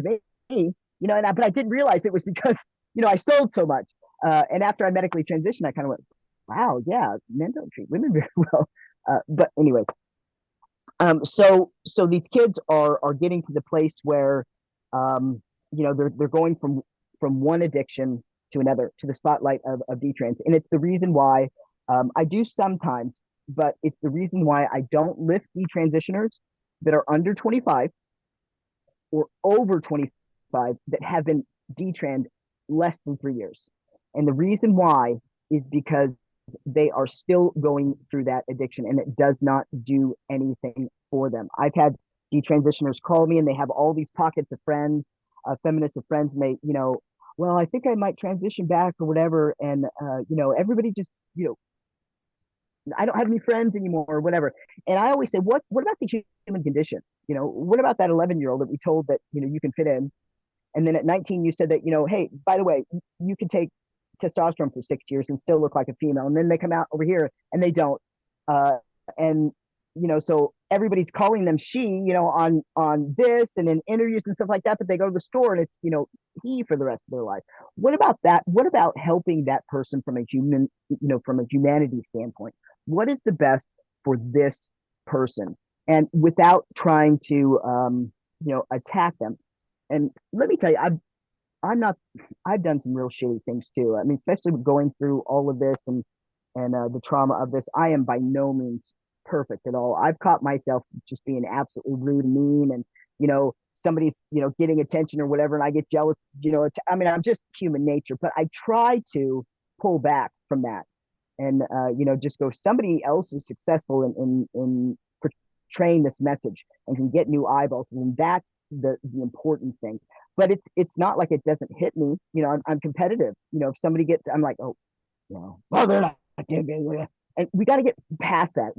me, but I didn't realize it was because, I sold so much. And after I medically transitioned, I kind of went, wow, yeah, men don't treat women very well. But anyways, so these kids are getting to the place where, they're going from one addiction to another, to the spotlight of detrans. And it's the reason why I do sometimes, but it's the reason why I don't lift detransitioners that are under 25 or over 25 that have been detrans less than 3 years. And the reason why is because they are still going through that addiction, and it does not do anything for them. I've had detransitioners call me, and they have all these pockets of friends, feminists of friends, and they, well, I think I might transition back or whatever. And, everybody just, I don't have any friends anymore or whatever. And I always say, what about the human condition? What about that 11-year-old that we told that, you can fit in? And then at 19, you said that, hey, by the way, you can take testosterone for 6 years and still look like a female. And then they come out over here and they don't. And, so everybody's calling them she, on this and in interviews and stuff like that, but they go to the store and it's, he for the rest of their life. What about that? What about helping that person from a from a humanity standpoint? What is the best for this person? And without trying to, attack them. And let me tell you, I've done some real shitty things too. I mean, especially going through all of this and the trauma of this. I am by no means perfect at all. I've caught myself just being absolutely rude and mean, and somebody's getting attention or whatever, and I get jealous. I mean, I'm just human nature, but I try to pull back from that and just go. Somebody else is successful in portraying this message and can get new eyeballs, and that's the important thing. But it's not like it doesn't hit me. I'm competitive. If somebody gets, I'm like, oh, well, they're not. And we got to get past that.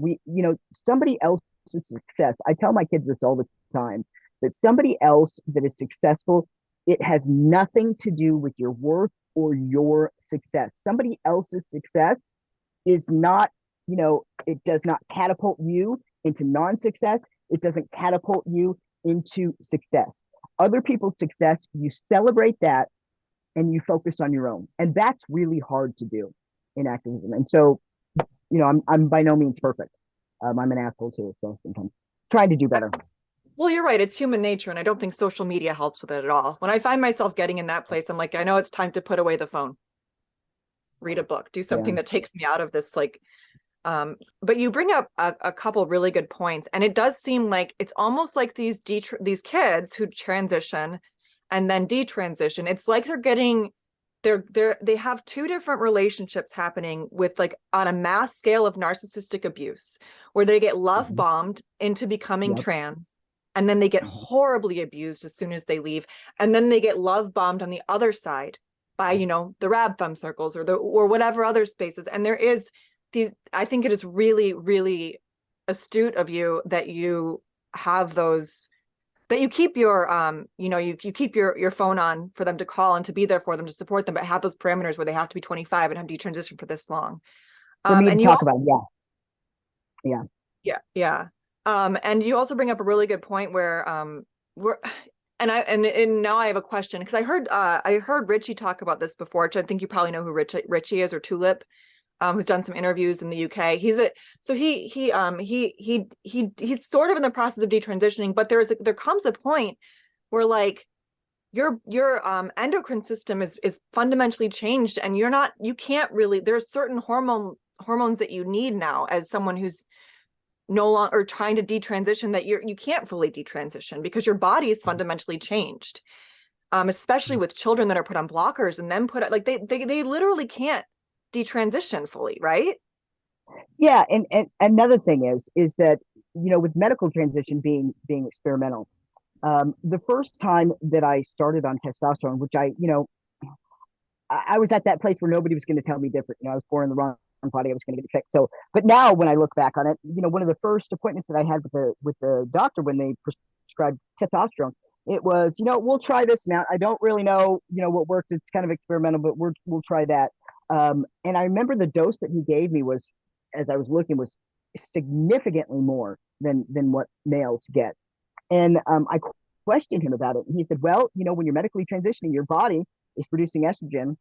Somebody else's success. I tell my kids this all the time, that somebody else that is successful, it has nothing to do with your worth or your success. Somebody else's success is not, it does not catapult you into non-success. It doesn't catapult you into success. Other people's success, you celebrate that and you focus on your own. And that's really hard to do in activism. And so, I'm by no means perfect. I'm an asshole too, so sometimes trying to do better. Well, you're right. It's human nature. And I don't think social media helps with it at all. When I find myself getting in that place, I'm like, I know it's time to put away the phone, read a book, do something that takes me out of this, like, But you bring up a couple really good points, and it does seem like it's almost like these kids who transition and then detransition. It's like they have two different relationships happening with, like, on a mass scale of narcissistic abuse, where they get love bombed into becoming Yep. trans, and then they get horribly abused as soon as they leave, and then they get love bombed on the other side by, you know, the rab thumb circles or whatever other spaces. And there is these, I think it is really, really astute of you that you have those, that you keep your you keep your phone on for them to call and to be there for them, to support them, but have those parameters where they have to be 25 and have detransitioned for this long. For me to And you talk also, about, yeah. Yeah. yeah. And you also bring up a really good point where we're and now I have a question, because I heard Richie talk about this before, which I think you probably know who Richie is, or Tulip, who's done some interviews in the UK. He's sort of in the process of detransitioning, but there comes a point where, like, your endocrine system is fundamentally changed, and you can't really, there's certain hormones that you need now as someone who's no longer trying to detransition, that you can't fully detransition because your body is fundamentally changed. Especially with children that are put on blockers and then put, like, they literally can't detransition fully, right? Yeah, and another thing is that, you know, with medical transition being experimental, the first time that I started on testosterone, which I was at that place where nobody was going to tell me different. You know, I was born in the wrong body. I was going to get it fixed. So, but now when I look back on it, you know, one of the first appointments that I had with the doctor when they prescribed testosterone, it was, you know, we'll try this now. I don't really know, you know, what works. It's kind of experimental, but we'll try that. And I remember the dose that he gave me was, as I was looking, was significantly more than what males get. And I questioned him about it. And he said, well, you know, when you're medically transitioning, your body is producing estrogen.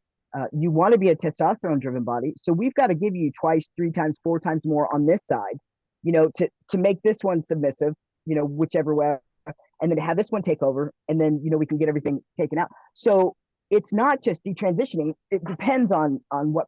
You want to be a testosterone driven body. So we've got to give you twice, three times, four times more on this side, you know, to make this one submissive, you know, whichever way, and then have this one take over. And then, you know, we can get everything taken out. So it's not just detransitioning. It depends on what,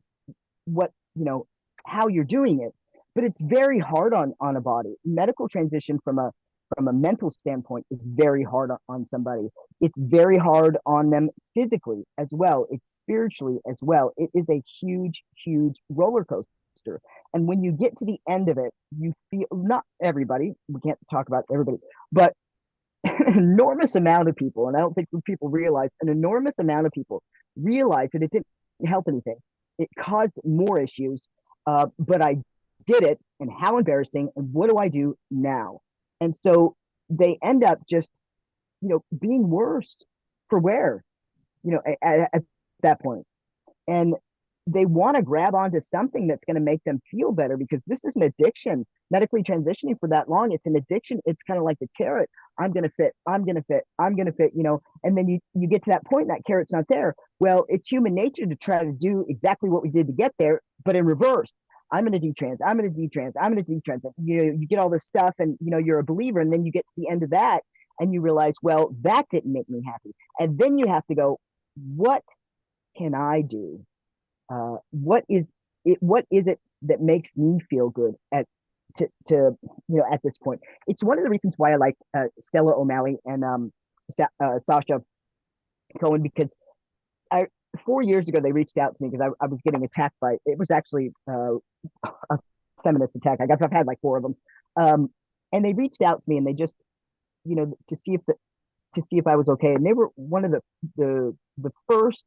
you know, how you're doing it, but it's very hard on a body. Medical transition from a mental standpoint is very hard on somebody. It's very hard on them physically as well. It's spiritually as well. It is a huge, huge roller coaster. And when you get to the end of it, you feel, not everybody, we can't talk about everybody, but an enormous amount of people, and I don't think people realize, an enormous amount of people realize that it didn't help anything. It caused more issues, but I did it, and how embarrassing, and what do I do now? And so they end up just, you know, being worse for wear, you know, at that point. And they want to grab onto something that's going to make them feel better, because this is an addiction. Medically transitioning for that long, it's an addiction. It's kind of like the carrot. I'm going to fit, I'm going to fit, I'm going to fit, you know, and then you get to that point and that carrot's not there. Well, it's human nature to try to do exactly what we did to get there, but in reverse. I'm going to detrans, I'm going to detrans, I'm going to detrans. You get all this stuff, and, you know, you're a believer, and then you get to the end of that and you realize, well, that didn't make me happy. And then you have to go, what can I do? What is it? What is it that makes me feel good to you know, at this point? It's one of the reasons why I like Stella O'Malley and Sasha Cohen, because I 4 years ago they reached out to me because I was getting attacked by, it was actually a feminist attack. I've had like four of them, and they reached out to me, and they just, you know, to see if I was okay, and they were one of the first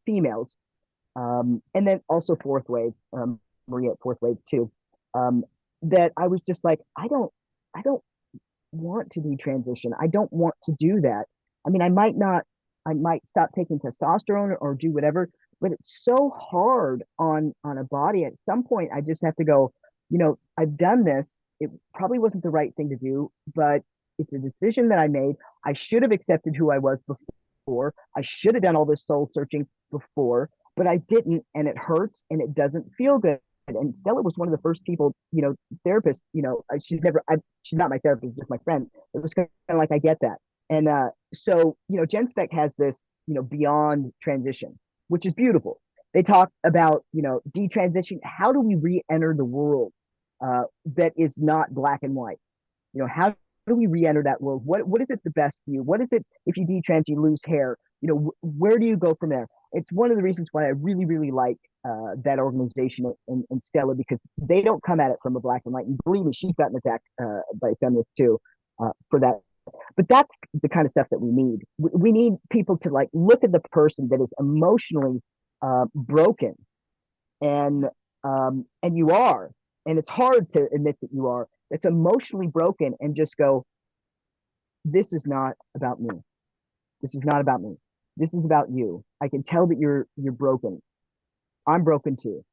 females, and then also fourth wave, Maria at fourth wave too, um, that I was just like, I don't want to detransition. I don't want to do that. I mean, I might stop taking testosterone or do whatever, but it's so hard on a body. At some point, I just have to go, you know, I've done this. It probably wasn't the right thing to do, but it's a decision that I made. I should have accepted who I was before. I should have done all this soul searching before, but I didn't, and it hurts and it doesn't feel good. And Stella was one of the first people, you know, therapist, you know, she's not my therapist, just my friend. It was kind of like, I get that. And so, you know, Jen Speck has this, you know, beyond transition, which is beautiful. They talk about, detransition. How do we re-enter the world that is not black and white? How do we re-enter that world? What is it the best for you? What is it if you detrans, you lose hair? Where do you go from there? It's one of the reasons why I really, really like that organization and Stella, because they don't come at it from a black and white. And believe me, she's gotten attacked by feminists too for that. But that's the kind of stuff that we need. We need people to like look at the person that is emotionally broken, and you are, and it's hard to admit that you are. It's emotionally broken, and just go, this is not about me. This is not about me. This is about you. I can tell that you're broken. I'm broken too.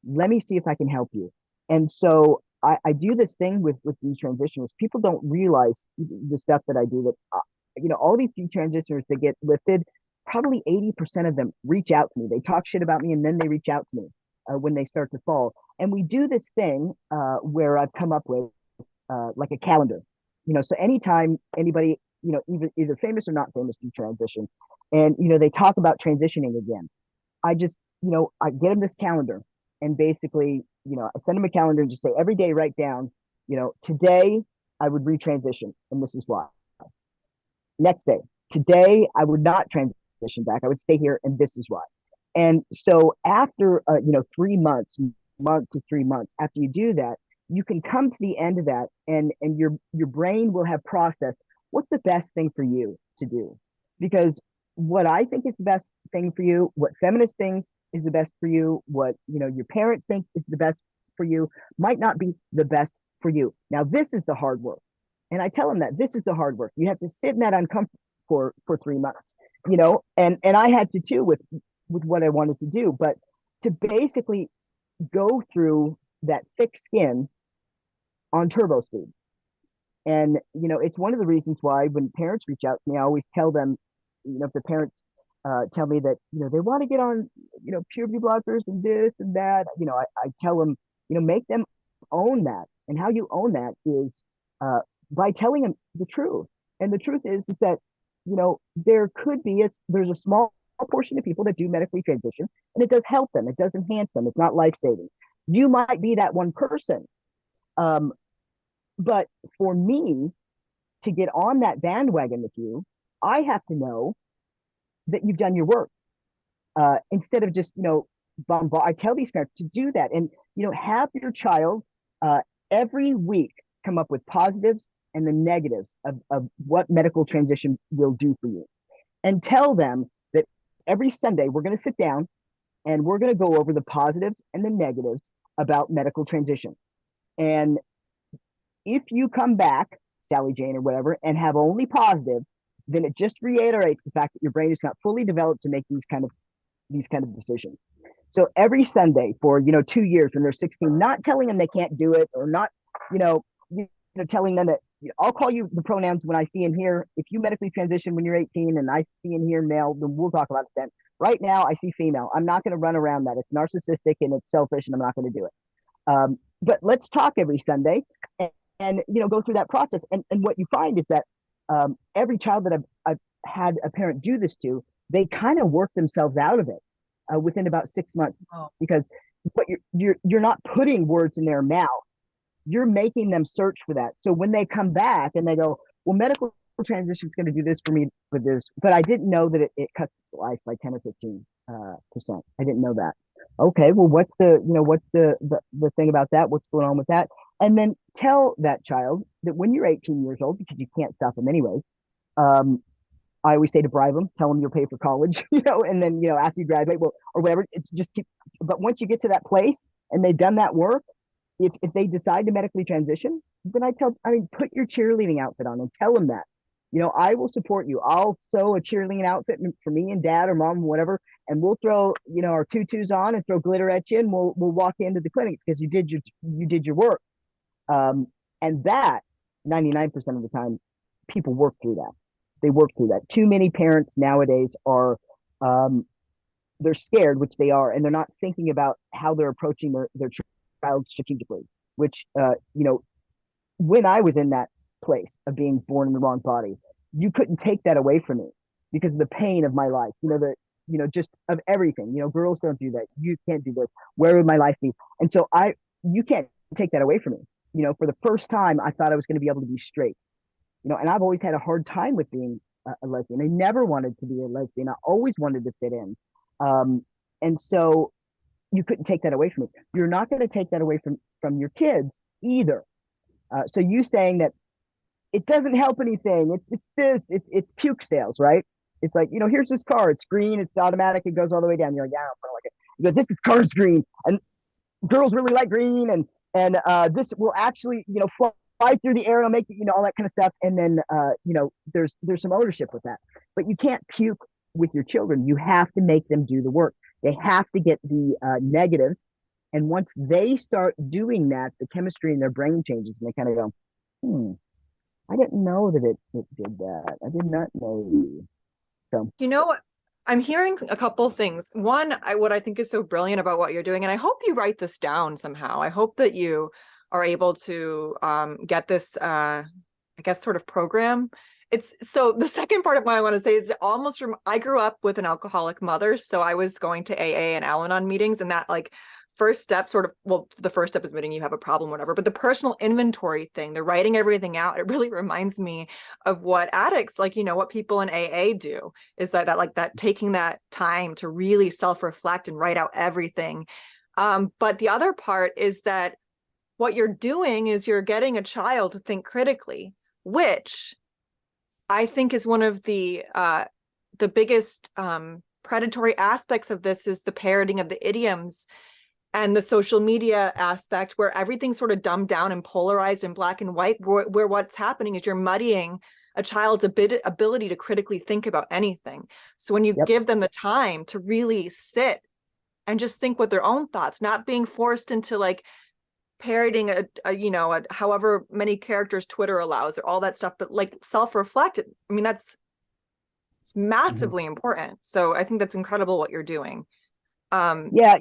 Let me see if I can help you. And so I do this thing with these transitioners. People don't realize the stuff that I do. That all these detransitioners that get lifted, probably 80% of them reach out to me. They talk shit about me, and then they reach out to me when they start to fall. And we do this thing where I've come up with like a calendar. So anytime anybody, either famous or not famous, do transition, and they talk about transitioning again, I just, I get them this calendar, and basically, I send them a calendar and just say every day write down, today I would retransition, and this is why. Next day, today I would not transition back. I would stay here, and this is why. And so after 3 months, month to 3 months after you do that, you can come to the end of that, and your brain will have processed what's the best thing for you to do. Because what I think is the best thing for you, what feminists think is the best for you, what your parents think is the best for you, might not be the best for you. Now, this is the hard work. And I tell them that this is the hard work. You have to sit in that uncomfort for 3 months, and I had to too with what I wanted to do. But to basically go through that thick skin on turbo speed. And, it's one of the reasons why when parents reach out to me, I always tell them, if the parents tell me that, they want to get on, puberty blockers and this and that, I tell them, make them own that. And how you own that is by telling them the truth. And the truth is that, there's a small portion of people that do medically transition, and it does help them. It does enhance them. It's not life saving. You might be that one person. But for me to get on that bandwagon with you, I have to know that you've done your work. Instead of just, bombard. I tell these parents to do that, and have your child every week come up with positives and the negatives of what medical transition will do for you, and tell them that every Sunday we're going to sit down and we're going to go over the positives and the negatives about medical transition. And if you come back, Sally Jane or whatever, and have only positive, then it just reiterates the fact that your brain is not fully developed to make these kind of decisions. So every Sunday for 2 years when they're 16, not telling them they can't do it, or not telling them that I'll call you the pronouns when I see and hear. If you medically transition when you're 18 and I see and hear male, then we'll talk about it then. Right now, I see female. I'm not going to run around that. It's narcissistic and it's selfish, and I'm not going to do it. But let's talk every Sunday, and go through that process. And what you find is that every child that I've had a parent do this to, they kind of work themselves out of it within about 6 months. Oh. Because what you're not putting words in their mouth, you're making them search for that. So when they come back and they go, well, medical transition is going to do this for me with this, but I didn't know that it cuts life by 10 or 15%. I didn't know that. Okay, well, what's the thing about that? What's going on with that? And then tell that child that when you're 18 years old, because you can't stop them anyway, I always say to bribe them, tell them you'll pay for college, and then, after you graduate, well, or whatever, it's just keep, but once you get to that place and they've done that work, if they decide to medically transition, then put your cheerleading outfit on and tell them that, I will support you. I'll sew a cheerleading outfit for me and dad or mom, or whatever, and we'll throw, our tutus on and throw glitter at you, and we'll walk into the clinic because you did your work. And that 99% of the time, people work through that. They work through that. Too many parents nowadays are, they're scared, which they are, and they're not thinking about how they're approaching their child strategically, which, when I was in that place of being born in the wrong body, you couldn't take that away from me because of the pain of my life. just of everything. Girls don't do that. You can't do this. Where would my life be? And so you can't take that away from me. For the first time, I thought I was going to be able to be straight. And I've always had a hard time with being a lesbian. I never wanted to be a lesbian. I always wanted to fit in. And so you couldn't take that away from me. You're not going to take that away from your kids either. So you saying that it doesn't help anything. It's puke sales, right? It's like, here's this car. It's green. It's automatic. It goes all the way down. You're like, yeah, I don't like it. You go, this is car's green, and girls really like green, and this will actually, fly through the air and make it, all that kind of stuff. And then, there's some ownership with that, but you can't puke with your children. You have to make them do the work. They have to get the negatives. And once they start doing that, the chemistry in their brain changes, and they kind of go, I didn't know that it did that. I did not know. So, I'm hearing a couple things. One, what I think is so brilliant about what you're doing, and I hope you write this down somehow. I hope that you are able to get this, I guess, sort of program. So the second part of what I want to say is I grew up with an alcoholic mother, so I was going to AA and Al-Anon meetings, and that first step the first step is admitting you have a problem, whatever, but the personal inventory thing, the writing everything out, it really reminds me of what addicts, what people in AA do, is that taking that time to really self-reflect and write out everything. But the other part is that what you're doing is you're getting a child to think critically, which I think is one of the biggest predatory aspects of this, is the parroting of the idioms and the social media aspect, where everything's sort of dumbed down and polarized in black and white, where what's happening is you're muddying a child's ability to critically think about anything. So when you give them the time to really sit and just think with their own thoughts, not being forced into parroting a however many characters Twitter allows or all that stuff, but self-reflect. I mean, it's massively important. So I think that's incredible what you're doing. Yeah,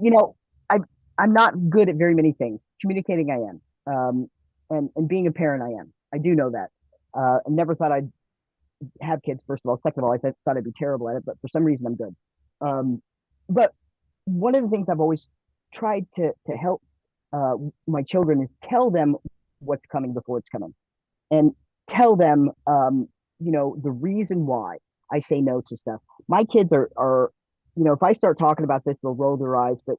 I'm not good at very many things. Communicating, I am, and being a parent, I am. I do know that. I never thought I'd have kids. First of all, second of all, I thought I'd be terrible at it, but for some reason, I'm good. But one of the things I've always tried to help my children is tell them what's coming before it's coming, and tell them, the reason why I say no to stuff. My kids are, if I start talking about this, they'll roll their eyes, but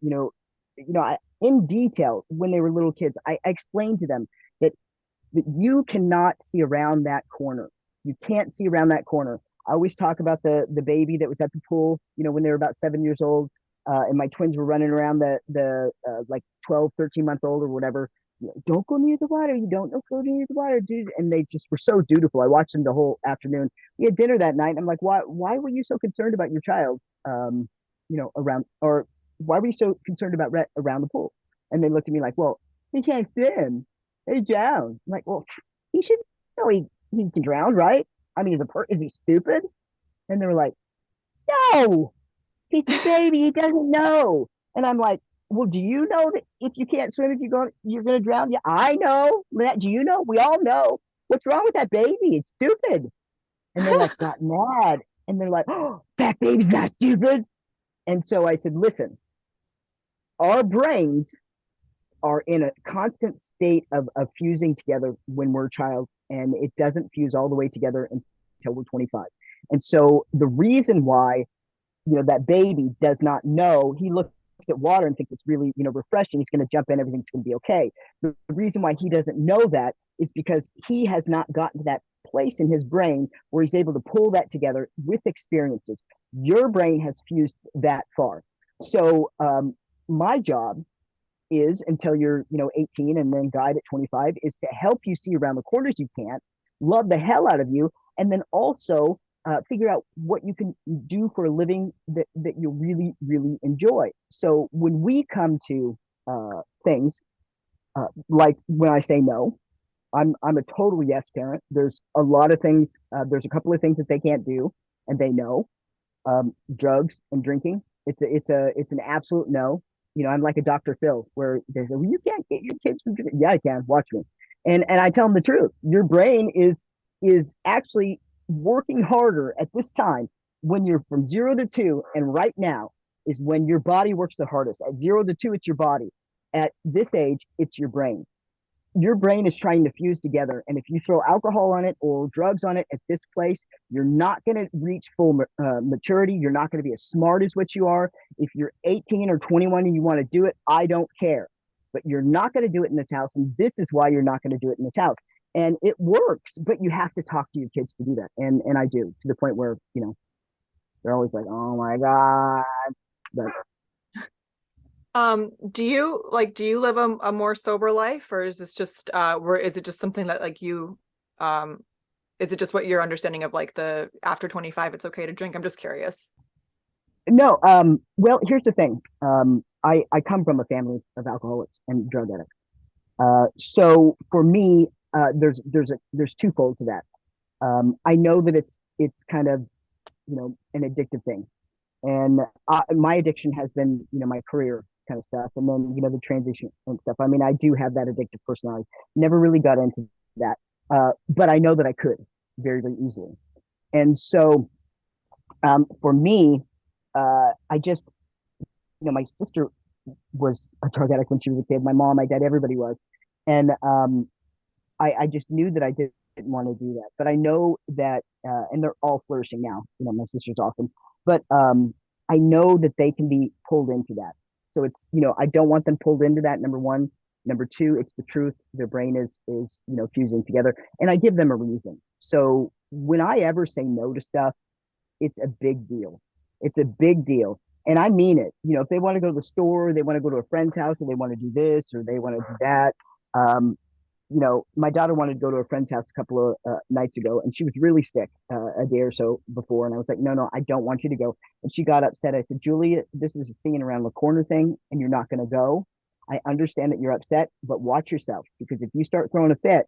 in detail, when they were little kids, I explained to them that you cannot see around that corner. You can't see around that corner. I always talk about the baby that was at the pool, when they were about 7 years old, and my twins were running around the 12, 13-month old or whatever. Don't go near the water. You don't go near the water, dude. And they just were so dutiful. I watched them the whole afternoon. We had dinner that night, and I'm like, why were you so concerned about your child? Around, or why were you so concerned about around the pool? And they looked at me like, well, he can't swim. He's drowned. I'm like, well, he should know he can drown, right? I mean, is he stupid? And they were like, no, he's a baby. He doesn't know. And I'm like, well, do you know that if you can't swim, if you're going to drown? Yeah, I know. Do you know? We all know. What's wrong with that baby? It's stupid. And they got mad. And they're like, oh, that baby's not stupid. And so I said, listen, our brains are in a constant state of fusing together when we're a child, and it doesn't fuse all the way together until we're 25. And so the reason why, that baby does not know, he looks at water and thinks it's really, refreshing. He's going to jump in. Everything's going to be okay. The reason why he doesn't know that is because he has not gotten to that place in his brain where he's able to pull that together with experiences. Your brain has fused that far. So my job is, until you're 18 and then guide at 25, is to help you see around the corners you can't, love the hell out of you, and then also figure out what you can do for a living that you really, really enjoy. So when we come to things like when I say no, I'm a total yes parent. There's a lot of things. There's a couple of things that they can't do, and they know. Drugs and drinking. It's an absolute no. I'm like a Dr. Phil, where they say, well, you can't get your kids from drinking. Yeah, I can. Watch me. And I tell them the truth. Your brain is actually working harder at this time when you're from 0 to 2, and right now is when your body works the hardest. At 0 to 2, it's your body. At this age, it's your brain. Your brain is trying to fuse together. And if you throw alcohol on it or drugs on it at this place, you're not going to reach full maturity. You're not going to be as smart as what you are. If you're 18 or 21 and you want to do it, I don't care. But you're not going to do it in this house. And this is why you're not going to do it in this house. And it works, but you have to talk to your kids to do that. And I do, to the point where, they're always like, oh my God. But do you live a more sober life, or is this just where is it just something that like you um is it just what your understanding of like the after 25 it's okay to drink? I'm just curious. no, well, here's the thing. I come from a family of alcoholics and drug addicts. So for me, there's twofold to that. I know that it's kind of, an addictive thing. And my addiction has been, my career kind of stuff. And then, the transition and stuff. I mean, I do have that addictive personality. Never really got into that. But I know that I could very, very easily. And so for me, I just, my sister was a drug addict when she was a kid. My mom, my dad, everybody was. And I just knew that I didn't want to do that. But I know that, and they're all flourishing now. My sister's awesome. But I know that they can be pulled into that. So it's, I don't want them pulled into that. Number one. Number two, it's the truth. Their brain is fusing together, and I give them a reason. So when I ever say no to stuff, it's a big deal. It's a big deal. And I mean it. If they want to go to the store, they want to go to a friend's house, or they want to do this, or they want to do that. Um, my daughter wanted to go to a friend's house a couple of nights ago, and she was really sick a day or so before. And I was like, no, I don't want you to go. And she got upset. I said, Julia, this is a singing around the corner thing, and you're not going to go. I understand that you're upset, but watch yourself, because if you start throwing a fit,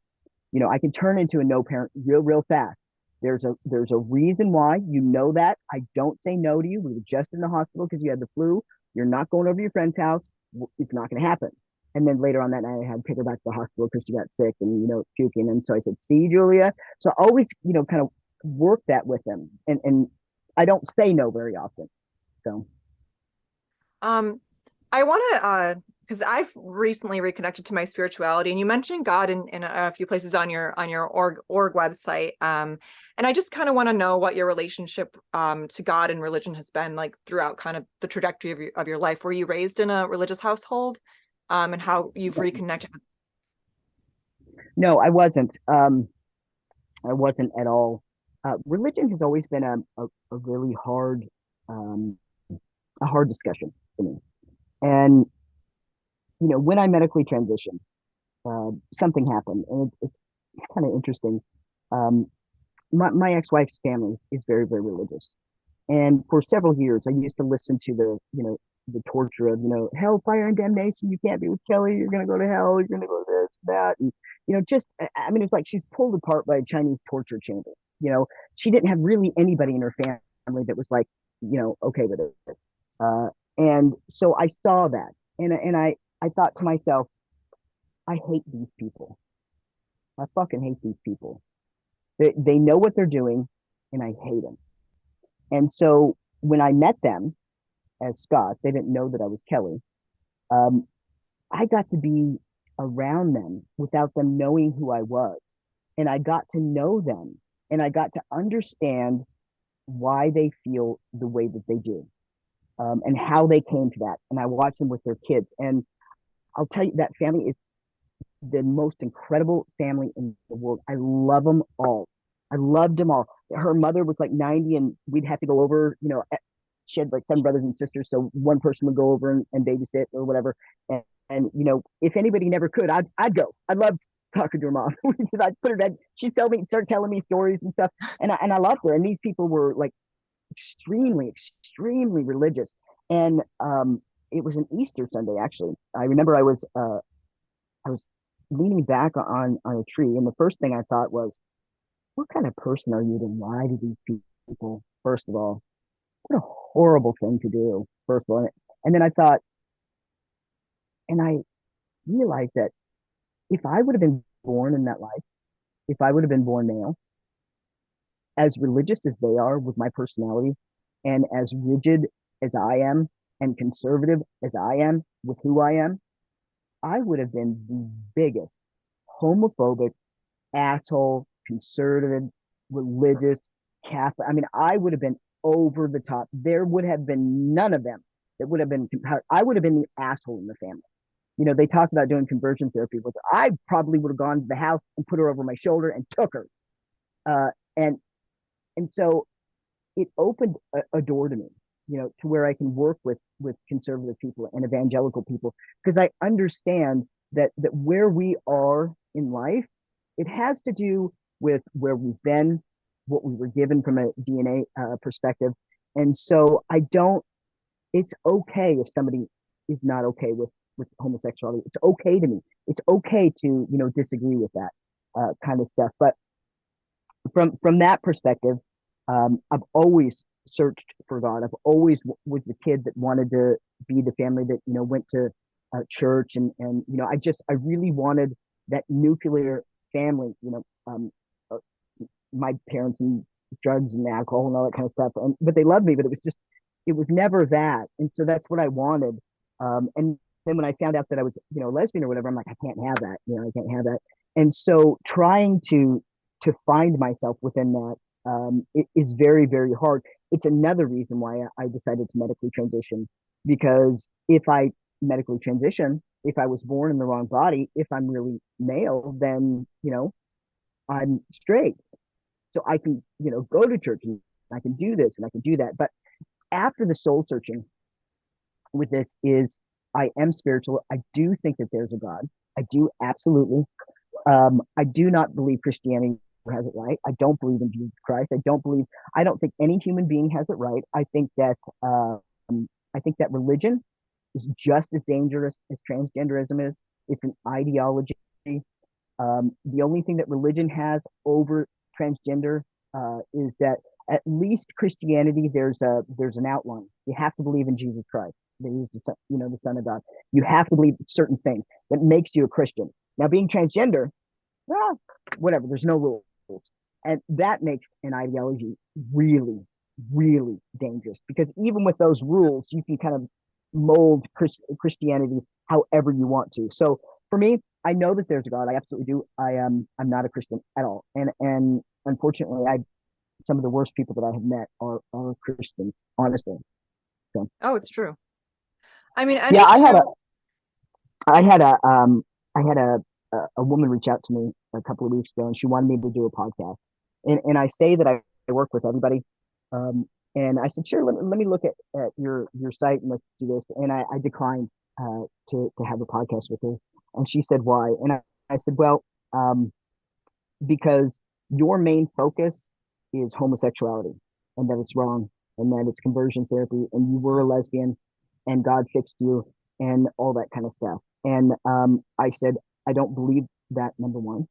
I can turn into a no parent real fast. There's a reason why, that. I don't say no to you. We were just in the hospital because you had the flu. You're not going over to your friend's house. It's not going to happen. And then later on that night, I had to take her back to the hospital because she got sick and, puking. And so I said, see, Julia. So I always, kind of work that with them. And I don't say no very often. So, I want to because I've recently reconnected to my spirituality, and you mentioned God in a few places on your org website. And I just kind of want to know what your relationship to God and religion has been like throughout kind of the trajectory of your life. Were you raised in a religious household? And how you've reconnected? no, I wasn't. I wasn't at all. Religion has always been a really um, hard discussion for me. And, when I medically transitioned, something happened, and it's kind of interesting. Um, my ex-wife's family is very, very religious. And for several years, I used to listen to the torture of, hellfire and damnation. You can't be with Kelly. You're going to go to hell. You're going to go to this, that. And, I mean, it's like she's pulled apart by a Chinese torture chamber. She didn't have really anybody in her family that was like, okay with it. Uh, and so I saw that, and I thought to myself, I hate these people. I fucking hate these people. They know what they're doing, and I hate them. And so when I met them as Scott, they didn't know that I was Kelly. Um, I got to be around them without them knowing who I was. And I got to know them, and I got to understand why they feel the way that they do, and how they came to that. And I watched them with their kids. And I'll tell you, that family is the most incredible family in the world. I love them all. I loved them all. Her mother was like 90, and we'd have to go over, she had like 7 brothers and sisters. So one person would go over and babysit or whatever. And, if anybody never could, I'd go. I'd love talking to her mom. I'd put her bed. She'd start telling me stories and stuff. And I loved her. And these people were like extremely, extremely religious. And, it was an Easter Sunday, actually. I remember I was leaning back on a tree, and the first thing I thought was, what kind of person are you to lie to these people? First of all, what a horrible thing to do. First of all, and then I thought, and I realized that if I would have been born in that life, if I would have been born male, as religious as they are with my personality, And as rigid as I am and conservative as I am with who I am, I would have been the biggest homophobic, asshole, conservative, religious, Catholic. I mean, I would have been over the top. There would have been none of them that would have been, I would have been the asshole in the family. They talked about doing conversion therapy with her. I probably would have gone to the house and put her over my shoulder and took her. Uh, and and so it opened a door to me, to where I can work with conservative people and evangelical people, because I understand that where we are in life, it has to do with where we've been, what we were given from a DNA perspective, and so I don't. It's okay if somebody is not okay with homosexuality. It's okay to me. It's okay to disagree with that kind of stuff. But from that perspective, I've always searched for God. I've always was the kid that wanted to be the family that went to church, and I really wanted that nuclear family. Uh, my parents and drugs and alcohol and all that kind of stuff, but they loved me. But it was never that, and so that's what I wanted. And then when I found out that I was lesbian or whatever, I'm like, I can't have that. I can't have that. And so trying to find myself within that it is very, very hard. It's another reason why I decided to medically transition, because if I medically transition, if I was born in the wrong body, if I'm really male, then, I'm straight. So I can, go to church and I can do this and I can do that. But after the soul searching with this is I am spiritual. I do think that there's a God. I do absolutely. I do not believe Christianity has it right. I don't believe in Jesus Christ. I don't think any human being has it right. I think that religion is just as dangerous as transgenderism is. It's an ideology. The only thing that religion has over transgender is that at least Christianity, there's an outline. You have to believe in Jesus Christ. That He's the Son of God. You have to believe certain things that makes you a Christian. Now, being transgender, well, whatever. There's no rules, and that makes an ideology really, really dangerous, because even with those rules, you can kind of mold Christianity however you want to. So for me, I know that there's a God. I absolutely do. I'm not a Christian at all, and unfortunately, I some of the worst people that I have met are Christians, honestly. So Oh, it's true. I mean, yeah, any two. I had a I had a woman reach out to me a couple of weeks ago, and she wanted me to do a podcast. And I say that I work with everybody. Um, and I said, sure, let me look at your site and let's do this. And I declined to have a podcast with her. And she said, why? And I said, well, because your main focus is homosexuality, and that it's wrong, and that it's conversion therapy, and you were a lesbian and God fixed you and all that kind of stuff. And I said, I don't believe that, number one.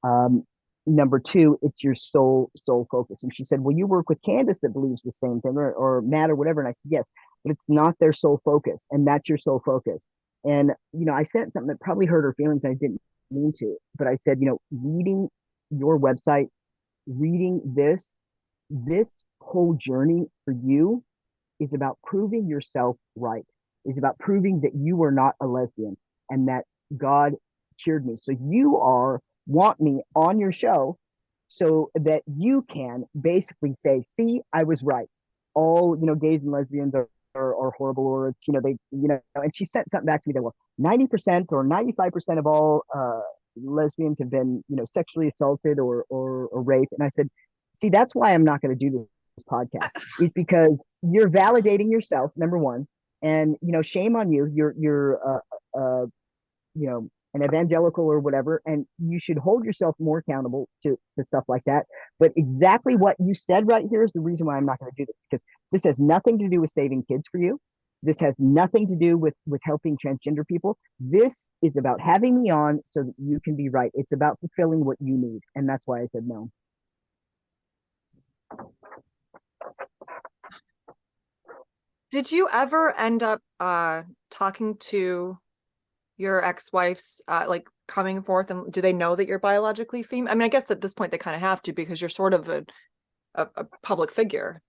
Um, Number two, it's your sole focus. And she said, well, you work with Candace that believes the same thing, or Matt or whatever. And I said, yes, but it's not their sole focus, and that's your sole focus. And I said something that probably hurt her feelings. I didn't mean to, but I said, reading your website, reading this whole journey for you is about proving yourself right, is about proving that you are not a lesbian and that God cheered me. So you want me on your show so that you can basically say, see, I was right. All, gays and lesbians are horrible, or it's, and she sent something back to me that, well, 90% or 95% of all lesbians have been, sexually assaulted or raped. And I said, see, that's why I'm not going to do this podcast, is because you're validating yourself, number one, and shame on you. You're an evangelical or whatever, and you should hold yourself more accountable to stuff like that. But exactly what you said right here is the reason why I'm not going to do this, because this has nothing to do with saving kids for you. This has nothing to do with helping transgender people. This is about having me on so that you can be right. It's about fulfilling what you need, and that's why I said no. Did you ever end up talking to your ex-wife's like coming forth, and do they know that you're biologically female? I mean, I guess at this point they kind of have to, because you're sort of a public figure.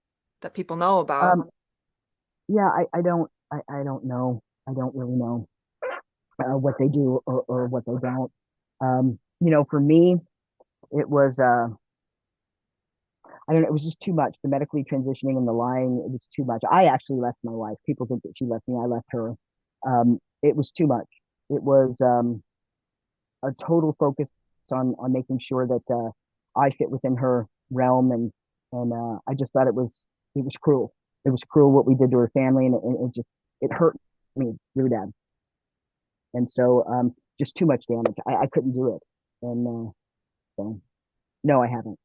that people know about? Yeah, I don't know. I don't really know what they do or what they don't. For me, it was I don't know, it was just too much. The medically transitioning and the lying, it was too much. I actually left my wife. People think that she left me. I left her. It was too much. It was a total focus on making sure that I fit within her realm, and I just thought it was cruel. It was cruel what we did to her family, and it hurt me really bad. And so just too much damage. I couldn't do it, and so no, I haven't.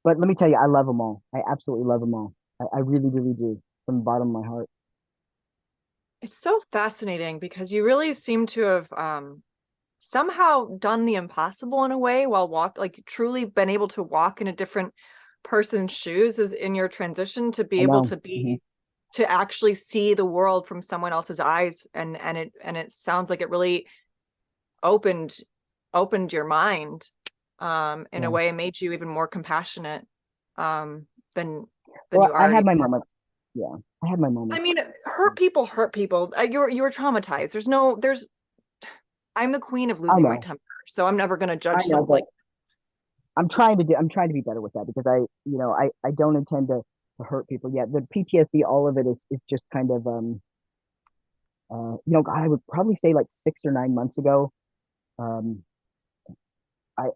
But let me tell you, I love them all. I absolutely love them all. I really, really do, from the bottom of my heart. It's so fascinating because you really seem to have somehow done the impossible in a way while like truly been able to walk in a different person's shoes as in your transition to be I able know. to Hmm. be to actually see the world from someone else's eyes, and it sounds like it really opened your mind in a Yeah. way and made you even more compassionate um than Well, you I had already my were. moments. Yeah, I had my I moments. mean, hurt people. You were traumatized. There's I'm the queen of I losing my know. temper, so I'm never going to I judge know, some but like. I'm trying to be better with that because I don't intend to hurt people yet. The PTSD, all of it is just kind of God, I would probably say like 6 or 9 months ago, um, I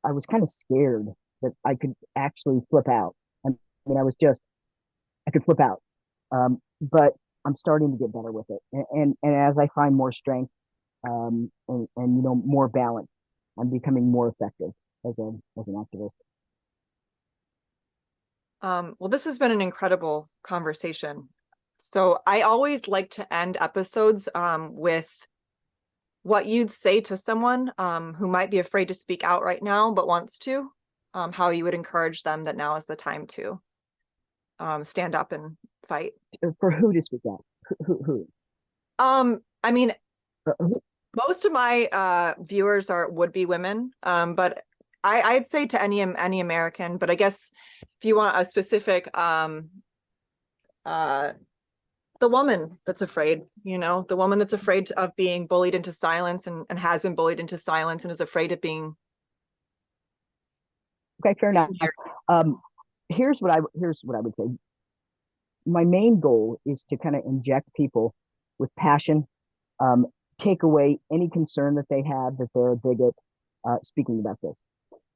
I was kind of scared that I could actually flip out. I mean, I could flip out. But I'm starting to get better with it, and as I find more strength, and more balance, I'm becoming more effective as an activist. Well, this has been an incredible conversation. So I always like to end episodes with what you'd say to someone who might be afraid to speak out right now but wants to, how you would encourage them that now is the time to stand up and fight. For who to speak out? Who? I mean, Who? most of my viewers are would be women, but I'd say to any American. But I guess if you want a specific, uh, the woman that's afraid, the woman that's afraid of being bullied into silence and has been bullied into silence and is afraid of being Okay, fair enough. smeared. Um, here's what I would say. My main goal is to kind of inject people with passion, um, take away any concern that they have that they're a bigot speaking about this.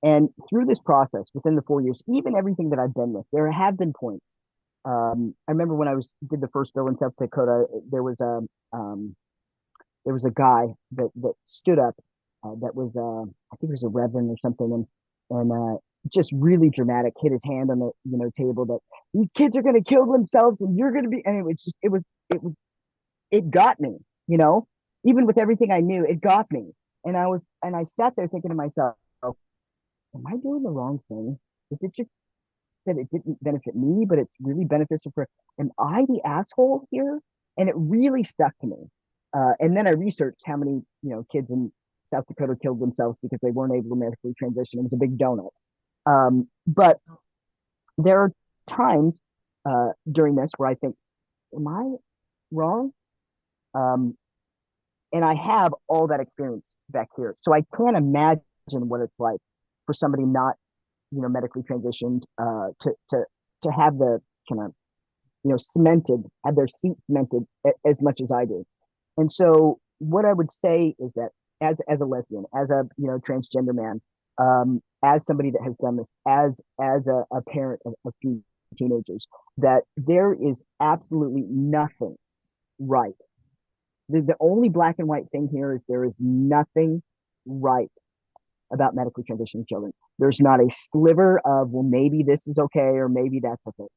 And through this process, within the 4 years, even everything that I've been with, there have been points. I remember when I did the first bill in South Dakota, um, there was a guy that stood up, that was I think he was a reverend or something, and just really dramatic, hit his hand on the table that these kids are going to kill themselves and you're going to be, and it got me, you know, even with everything I knew, it got me, and I sat there thinking to myself, am I doing the wrong thing? Is it just that it didn't benefit me, but it's really beneficial for, am I the asshole here? And it really stuck to me. And then I researched how many, kids in South Dakota killed themselves because they weren't able to medically transition. It was a big donut. But there are times during this where I think, am I wrong? Um, and I have all that experience back here. So I can't imagine what it's like for somebody not, medically transitioned, to have the kind of, cemented, have their seat cemented as much as I do. And so what I would say is that as a lesbian, as a, transgender man, as somebody that has done this, as a parent of two teenagers, that there is absolutely nothing right. The only black and white thing here is there is nothing right about medically transitioning children. There's not a sliver of, well, maybe this is okay or maybe that's okay.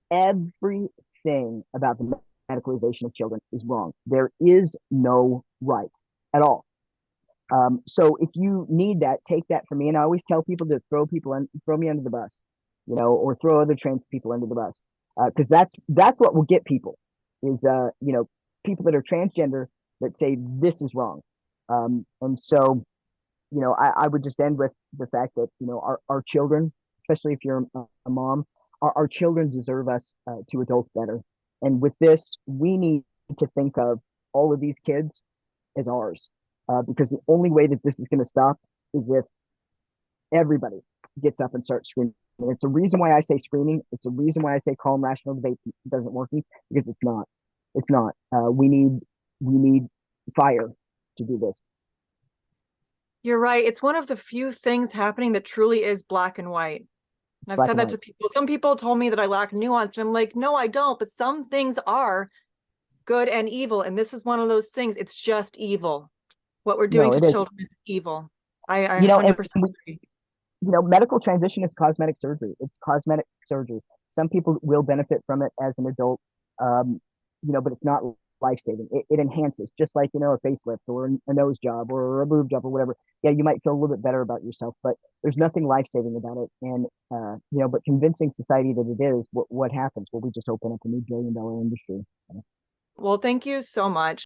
Everything about the medicalization of children is wrong. There is no right at all. So if you need that, take that from me. And I always tell people to throw me under the bus, or throw other trans people under the bus, because that's what will get people is people that are transgender that say this is wrong. And so I would just end with the fact that our children, especially if you're a mom, our children deserve us to adult better. And with this, we need to think of all of these kids as ours, because the only way that this is going to stop is if everybody gets up and starts screaming. It's a reason why I say screaming. It's a reason why I say calm, rational debate doesn't work, because it's not. It's not. We need fire to do this. You're right. It's one of the few things happening that truly is black and white. And I've Black said and that white. to people. Some people told me that I lack nuance, and I'm like, no, I don't. But some things are good and evil, and this is one of those things. It's just evil. What we're doing No, to it is. children is evil. I You know, and 100% agree. medical transition is cosmetic surgery. It's cosmetic surgery. Some people will benefit from it as an adult, um, but it's not life saving. It enhances, just like a facelift or a nose job or a boob job or whatever. Yeah, you might feel a little bit better about yourself, but there's nothing life saving about it. And but convincing society that it is, what happens? Well, we just open up a new $1 billion industry. Well, thank you so much.